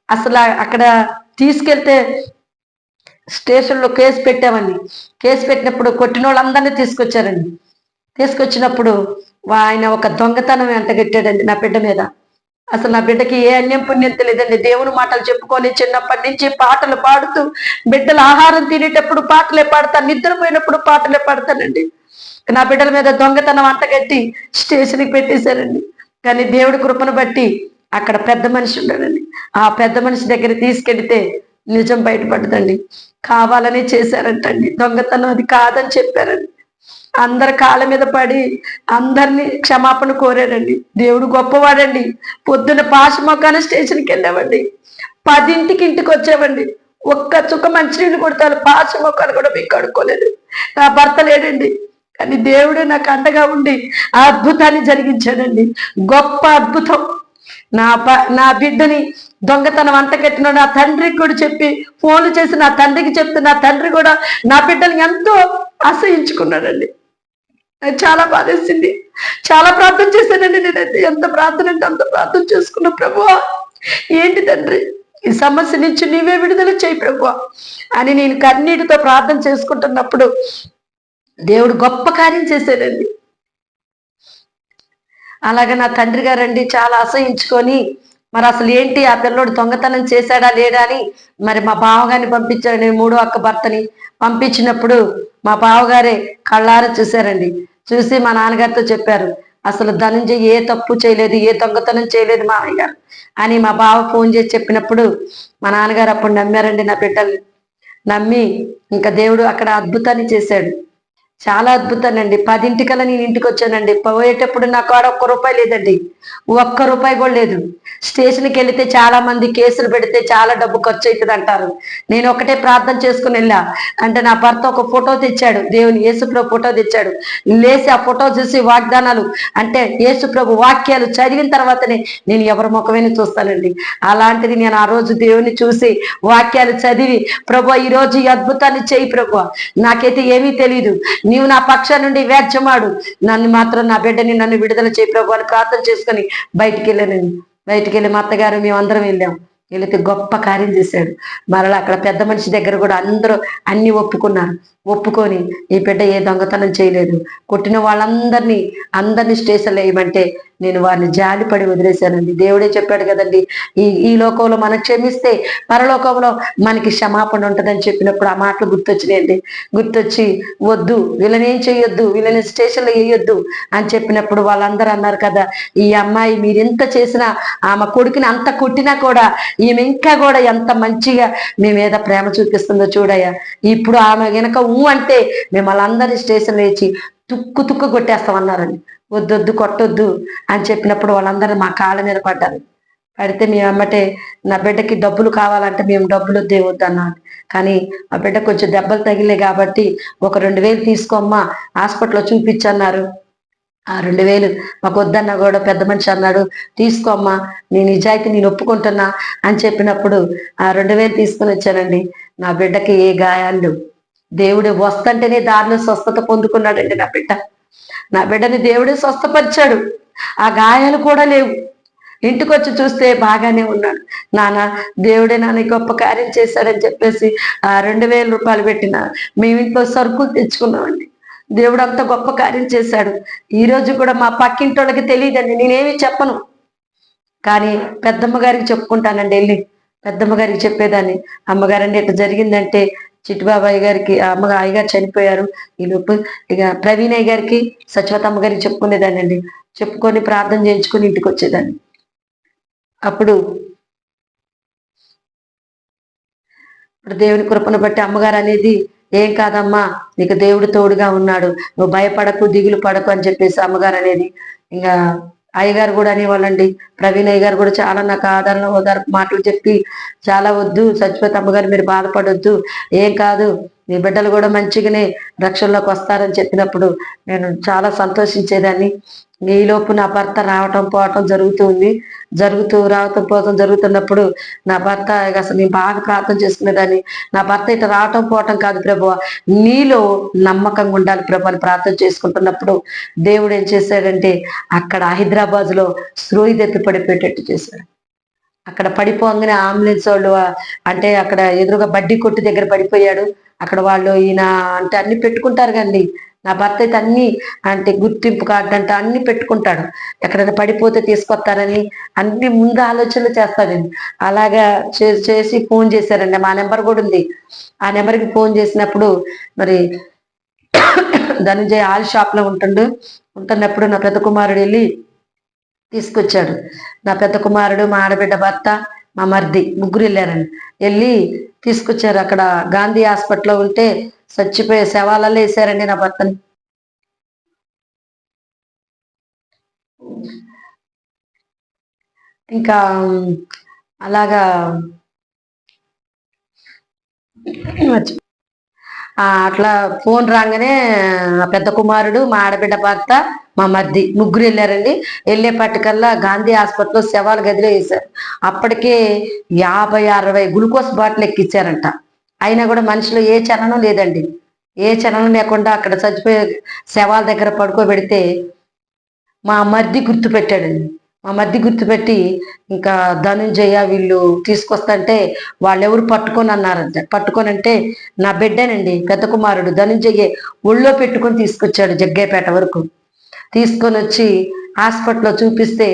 అసలు అక్కడ తీసుకెళ్తే స్టేషన్లో కేసు పెట్టామండి. కేసు పెట్టినప్పుడు కొట్టిన వాళ్ళందరినీ తీసుకొచ్చారండి. తీసుకొచ్చినప్పుడు ఆయన ఒక దొంగతనం ఎంటగట్టాడండి నా బిడ్డ మీద. అసలు నా బిడ్డకి ఏ అన్యం పుణ్యం తెలియదండి. దేవుని మాటలు చెప్పుకొని చిన్నప్పటి నుంచి పాటలు పాడుతూ, బిడ్డలు ఆహారం తినేటప్పుడు పాటలే పాడతాను, నిద్రపోయినప్పుడు పాటలే పాడతానండి. నా బిడ్డల మీద దొంగతనం అంటగట్టి స్టేషన్కి పెట్టేశారండి. కానీ దేవుడి కృపను బట్టి అక్కడ పెద్ద మనిషి ఉన్నాడండి. ఆ పెద్ద మనిషి దగ్గర తీసుకెళ్తే నిజం బయటపడదండి. కావాలని చేశారంటండి దొంగతనం, అది కాదని చెప్పారండి. అందరి కాళ్ళ మీద పడి అందరినీ క్షమాపణ కోరాడండి. దేవుడు గొప్పవాడండి. పొద్దున్న పాశమొక్కాన స్టేషన్కి వెళ్ళామండి. 10ంటికి ఇంటికి వచ్చామండి. ఒక్క చుక్క మంచినీళ్ళు కొడతాను, పాశమొక్కాను కూడా మీకు కడుక్కోలేదు. నా భర్త లేడండి, కానీ దేవుడే నాకు అండగా ఉండి ఆ అద్భుతాన్ని జరిగించాడండి. గొప్ప అద్భుతం. నా బిడ్డని దొంగతనం అంటగట్టిన నా తండ్రికి కూడా చెప్పి ఫోన్లు చేసి నా తండ్రికి చెప్తే నా తండ్రి కూడా నా బిడ్డని ఎంతో ఆశ్రయించుకున్నాడండి. చాలా బాధేసింది. చాలా ప్రార్థన చేశానండి నేనైతే. ఎంత ప్రార్థన అంటే అంత ప్రార్థన చేసుకున్న, ప్రభువా ఏంటి తండ్రి ఈ సమస్య నుంచి నీవే విడుదల చేయి ప్రభువా అని నేను కన్నీటితో ప్రార్థన చేసుకుంటున్నప్పుడు దేవుడు గొప్ప కార్యం చేశాడండి. అలాగే నా తండ్రి గారండి చాలా అసహించుకొని, మరి అసలు ఏంటి ఆ పిల్లోడు దొంగతనం చేశాడా లేడా అని మరి మా బావగారిని పంపించాడు. నేను 3వ అక్క భర్తని పంపించినప్పుడు మా బావగారే కళ్ళారా చూశారండి. చూసి మా నాన్నగారితో చెప్పారు, అసలు ధనుంజయ్ ఏ తప్పు చేయలేదు, ఏ దొంగతనం చేయలేదు మామయ్య గారు అని మా బావ ఫోన్ చేసి చెప్పినప్పుడు మా నాన్నగారు అప్పుడు నమ్మారండి. నా బిడ్డల్ని నమ్మి ఇంకా దేవుడు అక్కడ అద్భుతాన్ని చేశాడు. చాలా అద్భుతానండి. 10ంటికల్లా నేను ఇంటికి వచ్చానండి. పోయేటప్పుడు నాకు ఆడ ₹1 లేదండి, ₹1 కూడా లేదు. స్టేషన్కి వెళితే చాలా మంది కేసులు పెడితే చాలా డబ్బు ఖర్చు అవుతుంది అంటారు. నేను ఒకటే ప్రార్థన చేసుకుని వెళ్ళా. అంటే నా భర్త ఒక ఫోటో తెచ్చాడు, దేవుని యేసుప్రభు ఫోటో తెచ్చాడు. లేచి ఆ ఫోటో చూసి వాగ్దానాలు అంటే యేసుప్రభు వాక్యాలు చదివిన తర్వాతనే నేను ఎవరి ముఖమైనా చూస్తానండి. అలాంటిది నేను ఆ రోజు దేవుని చూసి వాక్యాలు చదివి, ప్రభు ఈరోజు ఈ అద్భుతాన్ని చేయి ప్రభు, నాకైతే ఏమీ తెలియదు, నీవు నా పక్షా నుండి వ్యాజ్యమాడు, నన్ను మాత్రం నా బిడ్డని నన్ను విడుదల చేయి ప్రభు అని ప్రార్థన చేసుకొని బయటికి వెళ్ళానండి. బయటికి వెళ్ళి మా అత్తగారు మేమందరం వెళ్ళాం. వెళితే గొప్ప కార్యం చేశాడు. మరలా అక్కడ పెద్ద మనిషి దగ్గర కూడా అందరూ అన్ని ఒప్పుకున్నారు. ఒప్పుకొని ఈ బిడ్డ ఏ దొంగతనం చేయలేదు, కొట్టిన అందరినీ స్టేషన్లో వేయమంటే నేను వారిని జాలిపడి వదిలేశానండి. దేవుడే చెప్పాడు కదండి, ఈ లోకంలో మనం క్షమిస్తే పరలోకంలో మనకి క్షమాపణ ఉంటుందని చెప్పినప్పుడు ఆ మాటలు గుర్తొచ్చినాయండి. గుర్తొచ్చి వద్దు, వీళ్ళనేం చేయొద్దు, వీళ్ళని స్టేషన్లో వేయొద్దు అని చెప్పినప్పుడు వాళ్ళందరూ అన్నారు కదా, ఈ అమ్మాయి మీరు ఎంత చేసినా, ఆమె కొడుకుని అంత కొట్టినా కూడా ఈమె ఇంకా కూడా ఎంత మంచిగా మీ మీద ప్రేమ చూపిస్తుందో చూడయ్యా. ఇప్పుడు ఆమె గనక అంటే మేము వాళ్ళందరినీ స్టేషన్ వేసి తుక్కు కొట్టేస్తామన్నారండి. వద్దొద్దు, కొట్టొద్దు అని చెప్పినప్పుడు వాళ్ళందరూ మా కాళ్ళ మీద పడ్డారు. పడితే మేము అమ్మటే నా బిడ్డకి డబ్బులు కావాలంటే మేము డబ్బులు వద్దు అన్నాను. కానీ ఆ బిడ్డ కొంచెం దెబ్బలు తగిలే కాబట్టి ఒక 2,000 తీసుకోమ్మా హాస్పిటల్లో చూపించన్నారు. ఆ 2,000 మాకు వద్దన్నా కూడా పెద్ద మనిషి అన్నాడు, తీసుకోమ్మా నీ నిజాయితీ నేను ఒప్పుకుంటున్నా అని చెప్పినప్పుడు ఆ 2,000 తీసుకుని వచ్చానండి. నా బిడ్డకి ఏ గాయాలు, దేవుడు వస్తంటేనే దారిలో స్వస్థత పొందుకున్నాడండి. నా బిడ్డని దేవుడే స్వస్థపరిచాడు. ఆ గాయాలు కూడా లేవు. ఇంటికి వచ్చి చూస్తే బాగానే ఉన్నాడు. నాన్న దేవుడే నాన్న గొప్ప కార్యం చేశాడని చెప్పేసి ఆ 2,000 రూపాయలు పెట్టిన మేము ఇంట్లో సరుకులు తెచ్చుకున్నామండి. దేవుడు అంత గొప్ప కార్యం చేశాడు. ఈ రోజు కూడా మా పక్కింటి వాళ్ళకి తెలియదండి, నేనేమి చెప్పను. కానీ పెద్దమ్మ గారికి చెప్పుకుంటానండి. వెళ్ళి పెద్దమ్మ గారికి చెప్పేదాన్ని, అమ్మగారండి ఇట్లా జరిగిందంటే చిట్టుబాబాయ్ గారికి అయ్యగారు చనిపోయారు. ఈలోపు ఇక ప్రవీణ్ అయ్య గారికి సత్యవతమ్మ గారికి చెప్పుకునేదాన్ని అండి. చెప్పుకొని ప్రార్థన చేయించుకొని ఇంటికి వచ్చేదాన్ని. అప్పుడు దేవుని కృపను బట్టి అమ్మగారు అనేది, ఏం కాదమ్మా నీకు దేవుడు తోడుగా ఉన్నాడు, నువ్వు భయపడకు దిగులు పడకు అని చెప్పేసి అమ్మగారు అనేది. ఇంకా అయ్యగారు కూడా అనేవాళ్ళండి. ప్రవీణ్ అయ్య గారు కూడా చాలా నాకు ఆదరణ ఓదార్పు మాటలు చెప్పి, చాలా వద్దు సత్యవతి అమ్మగారు మీరు బాధపడొద్దు, ఏం కాదు మీ బిడ్డలు కూడా మంచిగానే రక్షణలోకి వస్తారని చెప్పినప్పుడు నేను చాలా సంతోషించేదాన్ని. ఈలోపు నా భర్త రావటం పోవటం రావటం పోవటం జరుగుతున్నప్పుడు నా భర్త అసలు నేను బాగా ప్రార్థన చేసుకునేదాన్ని. నా భర్త ఇట్లా రావటం పోవటం కాదు ప్రభువా, నీలో నమ్మకంగా ఉండాలి ప్రభు అని ప్రార్థన చేసుకుంటున్నప్పుడు దేవుడు ఏం చేశాడంటే అక్కడ హైదరాబాద్ లో స్రోయిదెత్తి పడిపోయేటట్టు చేశాడు. అక్కడ పడిపోగానే అంబులెన్స్ వాళ్ళు అంటే అక్కడ ఎదురుగా బడ్డీ కొట్టు దగ్గర పడిపోయాడు. అక్కడ వాళ్ళు ఈయన అంటే అన్ని పెట్టుకుంటారు కండి. నా భర్త అయితే అన్ని అంటే గుర్తింపు కార్డు అంటే అన్ని పెట్టుకుంటాడు. ఎక్కడైనా పడిపోతే తీసుకొస్తారని అన్ని ముందు ఆలోచనలు చేస్తాడండి. అలాగా చేసి ఫోన్ చేశారండి. మా నెంబర్ కూడా ఉంది. ఆ నెంబర్కి ఫోన్ చేసినప్పుడు మరి ధనుంజయ ఆల్ షాప్ లో ఉంటున్నప్పుడు నా పెద్ద కుమారుడు వెళ్ళి తీసుకొచ్చాడు. నా పెద్ద కుమారుడు, మా ఆడబిడ్డ భర్త, మా మర్ది ముగ్గురు వెళ్ళారండి. వెళ్ళి తీసుకొచ్చారు. అక్కడ గాంధీ హాస్పిటల్లో ఉంటే చచ్చిపోయే శవాలలో వేసారండి నా భర్తని. ఇంకా అలాగా అట్లా ఫోన్ రాగానే నా పెద్ద కుమారుడు, మా ఆడబిడ్డ భర్త, మా మర్ది ముగ్గురు వెళ్ళారండి. వెళ్ళేపటికల్లా గాంధీ హాస్పిటల్లో శవాల గదిలో వేశారు. అప్పటికే 50-60 గ్లూకోజ్ బాటిల్ ఎక్కిచ్చారంట. అయినా కూడా మనిషిలో ఏ చలనం లేదండి. ఏ చలనం లేకుండా అక్కడ చచ్చిపోయే శవాల దగ్గర పడుకోబెడితే మా మర్ది గుర్తుపెట్టాడండి. మా మర్ది గుర్తుపెట్టి ఇంకా ధనుంజయ వీళ్ళు తీసుకొస్తుంటే వాళ్ళెవరు పట్టుకొని అన్నారంట. పట్టుకొని అంటే నా బిడ్డేనండి, పెద్ద కుమారుడు ధనుంజయ ఒళ్ళో పెట్టుకొని తీసుకొచ్చాడు. జగ్గేపేట వరకు తీసుకొని వచ్చి హాస్పిటల్లో చూపిస్తే,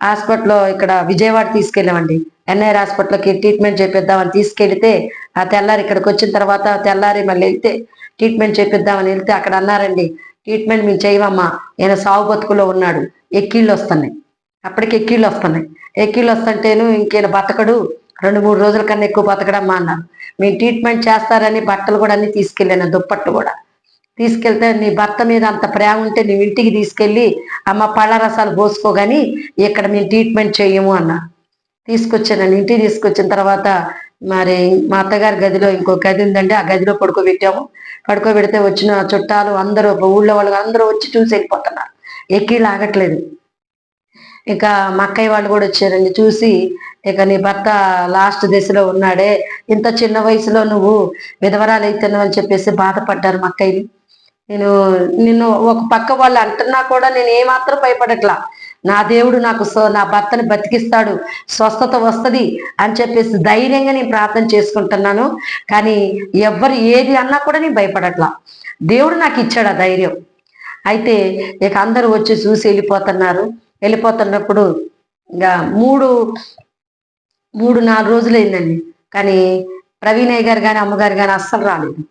హాస్పిటల్లో ఇక్కడ విజయవాడ తీసుకెళ్ళామండి. ఎన్ఐఆర్ హాస్పిటల్కి ట్రీట్మెంట్ చేపిద్దామని తీసుకెళ్తే ఆ తెల్లారి ఇక్కడికి వచ్చిన తర్వాత తెల్లారి మళ్ళీ వెళ్తే ట్రీట్మెంట్ చేపిద్దామని వెళ్తే అక్కడ అన్నారండి, ట్రీట్మెంట్ మేము చేయమమ్మా, ఈయన సాగు బతుకులో ఉన్నాడు, ఎక్కిళ్ళు వస్తున్నాయి. అప్పటికి ఎక్కిళ్ళు వస్తుంటేను ఇంకేనా బతకడు, 2-3 రోజుల కన్నా ఎక్కువ బతకడమ్మా అన్నారు. మేము ట్రీట్మెంట్ చేస్తారని బట్టలు కూడా అన్ని తీసుకెళ్ళాను, దుప్పట్లు కూడా తీసుకెళ్తే, నీ భర్త మీద అంత ప్రేమ ఉంటే నువ్వు ఇంటికి తీసుకెళ్ళి అమ్మ పళ్ళ రసాలు పోసుకోగాని ఇక్కడ మేము ట్రీట్మెంట్ చేయము అన్నా. తీసుకొచ్చాను. ఇంటికి తీసుకొచ్చిన తర్వాత మరి మా అత్తగారి గదిలో ఇంకో గది ఉందండి, ఆ గదిలో పడుకోబెడితే వచ్చిన చుట్టాలు అందరూ, ఊళ్ళో వాళ్ళు అందరూ వచ్చి చూసి వెళ్ళిపోతున్నారు. ఎక్కిళ్ళు ఆగట్లేదు. ఇంకా మా అక్కయ్య వాళ్ళు కూడా వచ్చారండి. చూసి ఇక నీ భర్త లాస్ట్ దశలో ఉన్నాడే, ఇంత చిన్న వయసులో నువ్వు విధవరాలు అవుతున్నావు అని చెప్పేసి బాధపడ్డారు మా అక్కయ్యలు. నేను నిన్ను ఒక పక్క వాళ్ళు అంటున్నా కూడా నేను ఏమాత్రం భయపడట్లా. నా దేవుడు నాకు నా భర్తని బతికిస్తాడు, స్వస్థత వస్తుంది అని చెప్పేసి ధైర్యంగా నేను ప్రార్థన చేసుకుంటున్నాను. కానీ ఎవరు ఏది అన్నా కూడా నేను భయపడట్లా. దేవుడు నాకు ఇచ్చాడు ఆ ధైర్యం. అయితే ఇక అందరూ వచ్చి చూసి వెళ్ళిపోతున్నారు. వెళ్ళిపోతున్నప్పుడు ఇంకా మూడు 4 రోజులు అయిందండి. కానీ ప్రవీణయ్య గారు కానీ అమ్మగారు కానీ అస్సలు రాలేదు.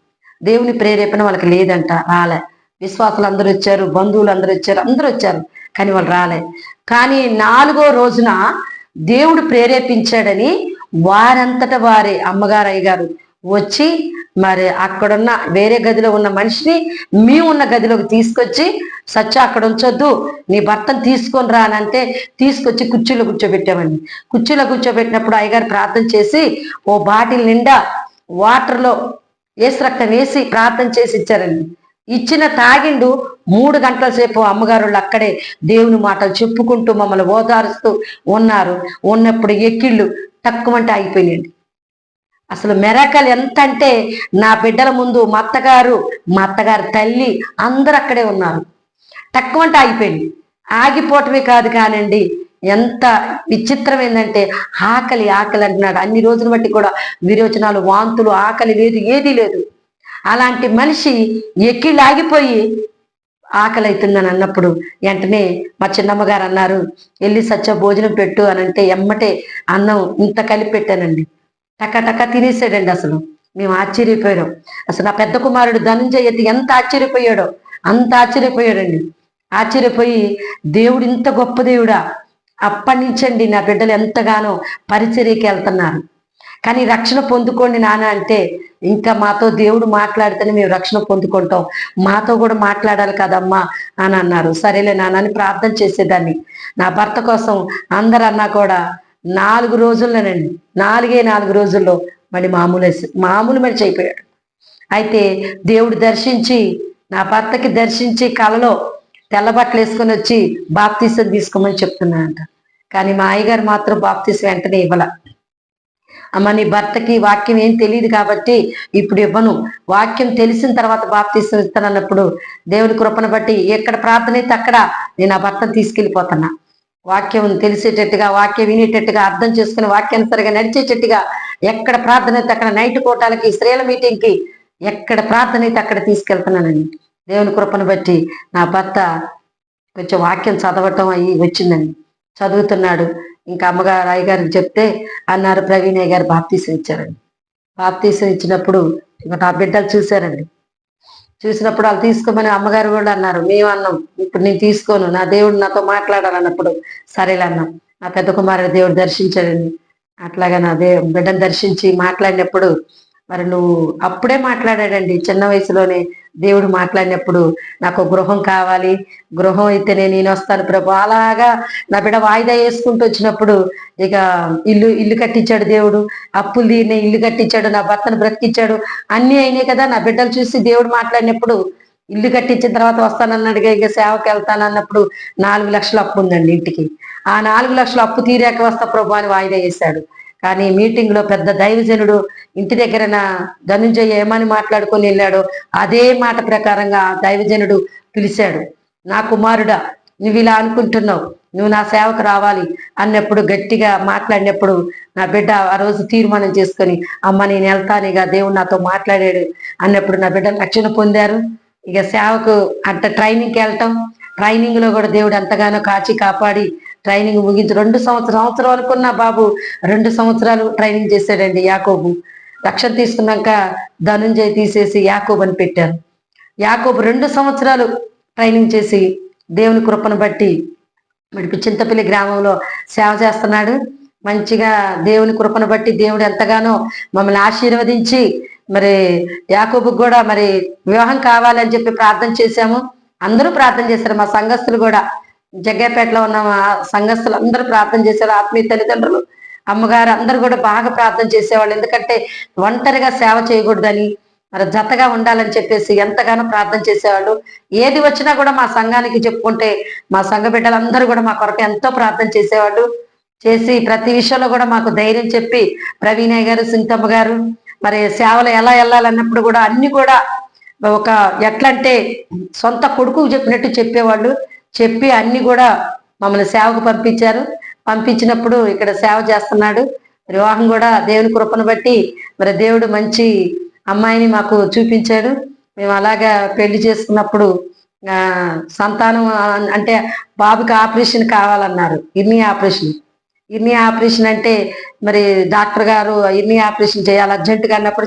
దేవుని ప్రేరేపణ వాళ్ళకి లేదంట, రాలే. విశ్వాసులు అందరూ వచ్చారు, బంధువులు అందరూ వచ్చారు, అందరూ వచ్చారు, కానీ వాళ్ళు రాలే. కానీ 4వ రోజున దేవుడు ప్రేరేపించాడని వారంతట వారే అమ్మగారు అయ్యగారు వచ్చి మరి అక్కడున్న వేరే గదిలో ఉన్న మనిషిని మేము ఉన్న గదిలోకి తీసుకొచ్చి, సత్య అక్కడ ఉంచొద్దు, నీ భర్తను తీసుకొని రానంటే తీసుకొచ్చి కుర్చీలో కూర్చోబెట్టామండి. కుర్చీలో కూర్చోబెట్టినప్పుడు అయ్యగారు ప్రార్థన చేసి ఓ బాటిల్ నిండా వాటర్లో ఏసు రక్తం వేసి ప్రార్థన చేసి ఇచ్చారండి. ఇచ్చిన తాగిండు. 3 గంటల సేపు అమ్మగారు అక్కడే దేవుని మాటలు చెప్పుకుంటూ మమ్మల్ని ఓదారుస్తూ ఉన్నారు. ఉన్నప్పుడు ఎక్కిళ్ళు తక్కువంటే ఆగిపోయినాయండి. అసలు మెరకలు ఎంత అంటే నా బిడ్డల ముందు మా అత్తగారు తల్లి అందరు అక్కడే ఉన్నారు. తక్కువంటే ఆగిపోయింది. ఆగిపోవటమే కాదు కానండి, ఎంత విచిత్రం ఏంటంటే ఆకలి అంటున్నాడు. అన్ని రోజులు బట్టి కూడా విరోచనాలు, వాంతులు, ఆకలి లేదు, ఏదీ లేదు. అలాంటి మనిషి ఎక్కిళ్ళు ఆగిపోయి ఆకలి అవుతుందని అన్నప్పుడు వెంటనే మా చిన్నమ్మగారు అన్నారు, వెళ్ళి సత్య భోజనం పెట్టు అని అంటే ఎమ్మటే అన్నం ఇంత కలిపి పెట్టానండి. టక్క తినేసాడండి. అసలు మేము ఆశ్చర్యపోయాం. అసలు నా పెద్ద కుమారుడు ధనుంజయ ఎంత ఆశ్చర్యపోయాడో అంత ఆశ్చర్యపోయాడండి. ఆశ్చర్యపోయి దేవుడు ఇంత గొప్ప దేవుడా, అప్పటి నుంచండి నా బిడ్డలు ఎంతగానో పరిచర్యకి వెళ్తున్నారు. కానీ రక్షణ పొందుకోండి నాన్న అంటే, ఇంకా మాతో దేవుడు మాట్లాడితేనే మేము రక్షణ పొందుకుంటాం, మాతో కూడా మాట్లాడాలి కదమ్మా అని అన్నారు. సరేలే నాన్న అని ప్రార్థన చేసేదాన్ని. నా భర్త కోసం అందరు అన్నా కూడా 4 రోజుల్లోనండి, 4 రోజుల్లో మళ్ళీ మామూలు మనిషి అయిపోయాడు. అయితే దేవుడు దర్శించి, నా భర్తకి దర్శించి కలలో తెల్లబట్టలు వేసుకొని వచ్చి బాప్తీసం తీసుకోమని చెప్తున్నానంట. కానీ మా అయ్యగారు మాత్రం బాప్తీసం వెంటనే ఇవ్వాల. అమ్మ, నీ భర్తకి వాక్యం ఏం తెలియదు కాబట్టి ఇప్పుడు ఇవ్వను, వాక్యం తెలిసిన తర్వాత బాప్తీసం ఇస్తానన్నప్పుడు దేవుని కృపను బట్టి ఎక్కడ ప్రార్థన అయితే అక్కడ నేను ఆ భర్తను తీసుకెళ్ళిపోతున్నా. వాక్యం తెలిసేటట్టుగా, వాక్యం వినేటట్టుగా, అర్థం చేసుకుని వాక్యానుసరిగా నడిచేటట్టుగా ఎక్కడ ప్రార్థన అయితే అక్కడ, నైట్ కోటాలకి, స్త్రీల మీటింగ్కి ఎక్కడ ప్రార్థన అయితే అక్కడ తీసుకెళ్తున్నానండి. దేవుని కృపను బట్టి నా భర్త కొంచెం వాక్యం చదవటం అయ్యి వచ్చిందండి. చదువుతున్నాడు. ఇంకా అమ్మగారు అయ్యగారికి చెప్తే అన్నారు, ప్రవీణయ్య గారు బాప్తీసం ఇచ్చారండి. బాప్తీసం ఇచ్చినప్పుడు నా బిడ్డలు చూశారండి. చూసినప్పుడు వాళ్ళు తీసుకోమని అమ్మగారు కూడా అన్నారు. మేము అన్నాం, ఇప్పుడు నేను తీసుకోను, నా దేవుడు నాతో మాట్లాడాలన్నప్పుడు సరేలే అన్నాం. నా పెద్ద కుమారుడు దేవుడు దర్శించాడండి. అట్లాగా నా బిడ్డను దర్శించి మాట్లాడినప్పుడు మరి నువ్వు అప్పుడే మాట్లాడాడండి. చిన్న వయసులోనే దేవుడు మాట్లాడినప్పుడు నాకు గృహం కావాలి, గృహం అయితేనే నేను వస్తాను ప్రభు. అలాగా నా బిడ్డ వాయిదా వేసుకుంటూ వచ్చినప్పుడు ఇక ఇల్లు కట్టించాడు దేవుడు. అప్పులు తీరిన ఇల్లు కట్టించాడు, నా భర్తను బ్రతికించాడు, అన్ని అయినాయి కదా. నా బిడ్డలు చూసి దేవుడు మాట్లాడినప్పుడు ఇల్లు కట్టించిన తర్వాత వస్తానన్నాడుగా, ఇక సేవకి వెళ్తానన్నప్పుడు 4 లక్షలు అప్పు ఉందండి ఇంటికి. ఆ 4 లక్షలు అప్పు తీరాక వస్తా ప్రభు అని వాయిదా వేశాడు. కానీ మీటింగ్ లో పెద్ద దైవజనుడు ఇంటి దగ్గర నా ధనుంజయ ఏమని మాట్లాడుకొని వెళ్ళాడో అదే మాట ప్రకారంగా దైవజనుడు పిలిచాడు. నా కుమారుడా, నువ్వు ఇలా అనుకుంటున్నావు, నువ్వు నా సేవకు రావాలి అన్నప్పుడు గట్టిగా మాట్లాడినప్పుడు నా బిడ్డ ఆ రోజు తీర్మానం చేసుకొని, అమ్మ నేను వెళ్తాను, ఇక దేవుడు నాతో మాట్లాడాడు అన్నప్పుడు నా బిడ్డ రక్షణ పొందారు. ఇక సేవకు అంత ట్రైనింగ్కి వెళ్ళటం, ట్రైనింగ్ లో కూడా దేవుడు ఎంతగానో కాచి కాపాడి ట్రైనింగ్ ముగించి 2 సంవత్సరం అనుకున్న బాబు 2 సంవత్సరాలు ట్రైనింగ్ చేశాడండి. యాకోబు రక్షణ తీసుకున్నాక ధనుంజయ్ తీసేసి యాకోబు అని పెట్టారు. యాకోబు 2 సంవత్సరాలు ట్రైనింగ్ చేసి దేవుని కృపను బట్టి మరి చింతపల్లి గ్రామంలో సేవ చేస్తున్నాడు. మంచిగా దేవుని కృపను బట్టి దేవుడు ఎంతగానో మమ్మల్ని ఆశీర్వదించి, మరి యాకోబుకు కూడా మరి వివాహం కావాలని చెప్పి ప్రార్థన చేశాము. అందరూ ప్రార్థన చేశారు. మా సంఘస్థులు కూడా, జగ్గేపేటలో ఉన్న మా సంఘస్థులు అందరూ ప్రార్థన చేశారు. ఆత్మీయ తల్లిదండ్రులు, అమ్మగారు అందరూ కూడా బాగా ప్రార్థన చేసేవాళ్ళు. ఎందుకంటే ఒంటరిగా సేవ చేయకూడదని, మరి జతగా ఉండాలని చెప్పేసి ఎంతగానో ప్రార్థన చేసేవాళ్ళు. ఏది వచ్చినా కూడా మా సంఘానికి చెప్పుకుంటే మా సంఘ బిడ్డలందరూ కూడా మా కొరకు ఎంతో ప్రార్థన చేసేవాళ్ళు. చేసి ప్రతి విషయంలో కూడా మాకు ధైర్యం చెప్పి, ప్రవీణయ్య గారు, సింతమ్మ గారు మరి సేవలు ఎలా వెళ్ళాలన్నప్పుడు కూడా అన్ని కూడా ఒక ఎట్లా అంటే సొంత కొడుకు చెప్పినట్టు చెప్పేవాళ్ళు. చెప్పి అన్ని కూడా మమ్మల్ని సేవకు పంపించారు. పంపించినప్పుడు ఇక్కడ సేవ చేస్తున్నాడు. వివాహం కూడా దేవుని కృపను బట్టి మరి దేవుడు మంచి అమ్మాయిని మాకు చూపించాడు. మేము అలాగా పెళ్లి చేసుకున్నప్పుడు సంతానం అంటే బాబుకి ఆపరేషన్ కావాలన్నారు. కిడ్నీ ఆపరేషన్ అంటే మరి డాక్టర్ గారు కిడ్నీ ఆపరేషన్ చేయాలి అర్జెంటుగా అన్నప్పుడు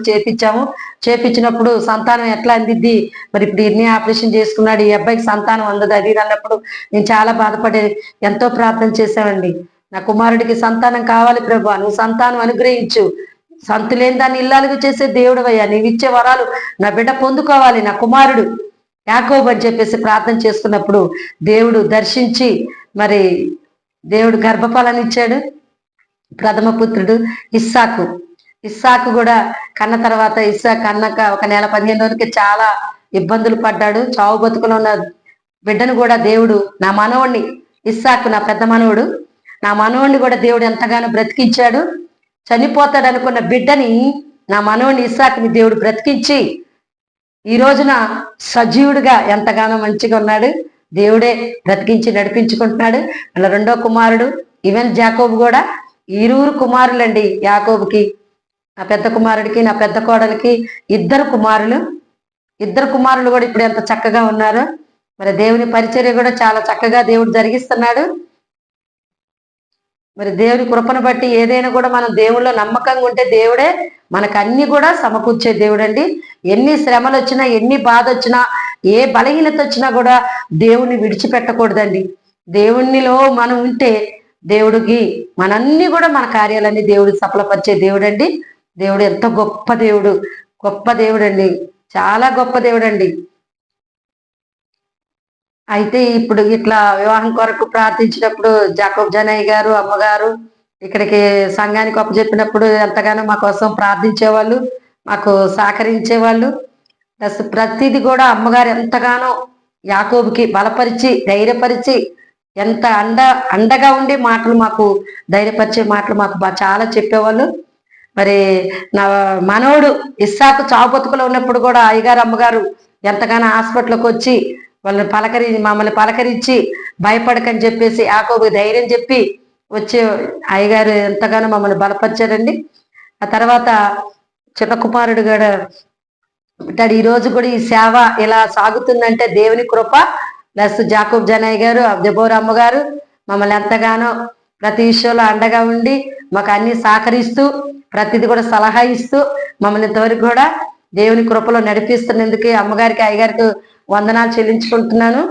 చేపించినప్పుడు సంతానం ఎట్లా అందిద్ది, మరి ఇప్పుడు కిడ్నీ ఆపరేషన్ చేసుకున్నాడు, ఈ అబ్బాయికి సంతానం అందదు అది అన్నప్పుడు నేను చాలా బాధపడేది. ఎంతో ప్రార్థన చేశామండి. నా కుమారుడికి సంతానం కావాలి ప్రభు, నువ్వు సంతానం అనుగ్రహించు, సంతులేని దాన్ని ఇల్లాలుగా చేసే దేవుడు అయ్యా, నీవు ఇచ్చే వరాలు నా బిడ్డ పొందుకోవాలి, నా కుమారుడు యాకోబు అని చెప్పేసి ప్రార్థన చేసుకున్నప్పుడు దేవుడు దర్శించి మరి దేవుడు గర్భఫలాన్ని ఇచ్చాడు. ప్రథమ పుత్రుడు ఇస్సాకు కూడా కన్న తర్వాత ఇస్సాకు అన్నాక ఒక నెల 15 రోజులకి చాలా ఇబ్బందులు పడ్డాడు. చావు బతుకులో ఉన్న బిడ్డను కూడా దేవుడు నా మనవణ్ణి ఇస్సాకు నా పెద్ద మనవుడు, నా మనవణ్ణి కూడా దేవుడు ఎంతగానో బ్రతికించాడు. చనిపోతాడు అనుకున్న బిడ్డని నా మనవణ్ణి ఇస్సాకుని దేవుడు బ్రతికించి ఈ రోజున సజీవుడిగా ఎంతగానో మంచిగా ఉన్నాడు. దేవుడే బ్రతికించి నడిపించుకుంటున్నాడు. అలా రెండో కుమారుడు ఈవెన్ యాకోబు కూడా ఇరువురు కుమారులండి. యాకోబుకి నా పెద్ద కుమారుడికి నా పెద్ద కోడలికి ఇద్దరు కుమారులు కూడా ఇప్పుడు ఎంత చక్కగా ఉన్నారు. మరి దేవుని పరిచర్య కూడా చాలా చక్కగా దేవుడు జరిగిస్తున్నాడు. మరి దేవుని కృపను బట్టి ఏదైనా కూడా మనం దేవుళ్ళో నమ్మకంగా ఉంటే దేవుడే మనకు అన్ని కూడా సమకూర్చే దేవుడు అండి. ఎన్ని శ్రమలు వచ్చినా, ఎన్ని బాధ వచ్చినా, ఏ బలహీనత వచ్చినా కూడా దేవుణ్ణి విడిచిపెట్టకూడదండి. దేవునిలో మనం ఉంటే దేవుడికి మనన్ని కూడా మన కార్యాలన్నీ దేవుడు సఫలపరిచే దేవుడు అండి. దేవుడు ఎంత గొప్ప దేవుడు అండి, చాలా గొప్ప దేవుడు అండి. అయితే ఇప్పుడు ఇట్లా వివాహం కొరకు ప్రార్థించినప్పుడు జాకోబ్ జనయ్య గారు అమ్మగారు ఇక్కడికి సంఘానికి అప్పచెప్పినప్పుడు ఎంతగానో మా కోసం ప్రార్థించేవాళ్ళు, మాకు సహకరించేవాళ్ళు. ప్లస్ ప్రతిది కూడా అమ్మగారు ఎంతగానో యాకోబుకి బలపరిచి ధైర్యపరిచి ఎంత అండగా ఉండే మాటలు మాకు ధైర్యపరిచే మాటలు మాకు చాలా చెప్పేవాళ్ళు. మరి నా మనవడు ఇస్సాకు చావు బతుకులో ఉన్నప్పుడు కూడా అయ్యగారు అమ్మగారు ఎంతగానో హాస్పిటల్కి వచ్చి మమ్మల్ని పలకరించి భయపడకని చెప్పేసి యాకోబు ధైర్యం చెప్పి వచ్చే అయ్యగారు ఎంతగానో మమ్మల్ని బలపరిచారండి. ఆ తర్వాత చిన్న కుమారుడు కూడా ఈ రోజు కూడా ఈ సేవ ఇలా సాగుతుందంటే దేవుని కృప ప్లస్ జాకోబ్ జనయ్య గారు దెబోరా అమ్మగారు మమ్మల్ని ఎంతగానో ప్రతి విషయంలో అండగా ఉండి మాకు అన్ని సహకరిస్తూ ప్రతిది కూడా సలహా ఇస్తూ మమ్మల్ని ఇంతవరకు కూడా దేవుని కృపలో నడిపిస్తున్నందుకు అమ్మగారికి అయ్యగారికి వందనాలు చెల్లించుకుంటున్నాను.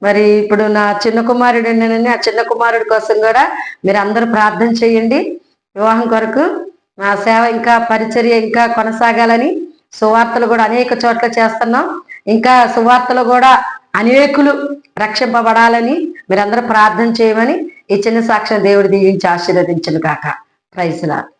మరి ఇప్పుడు నా చిన్న కుమారుడు ఆ చిన్న కుమారుడి కోసం కూడా మీరు అందరూ ప్రార్థన చేయండి. వివాహం కొరకు నా సేవ ఇంకా పరిచర్య ఇంకా కొనసాగాలని, సువార్తలు కూడా అనేక చోట్ల చేస్తున్నాం. ఇంకా సువార్తలు కూడా అనేకులు రక్షింపబడాలని మీరందరూ ప్రార్థన చేయమని ఈ చిన్న సాక్ష్యం దేవుడు దీవించి ఆశీర్వదించును కాక. Praise lord.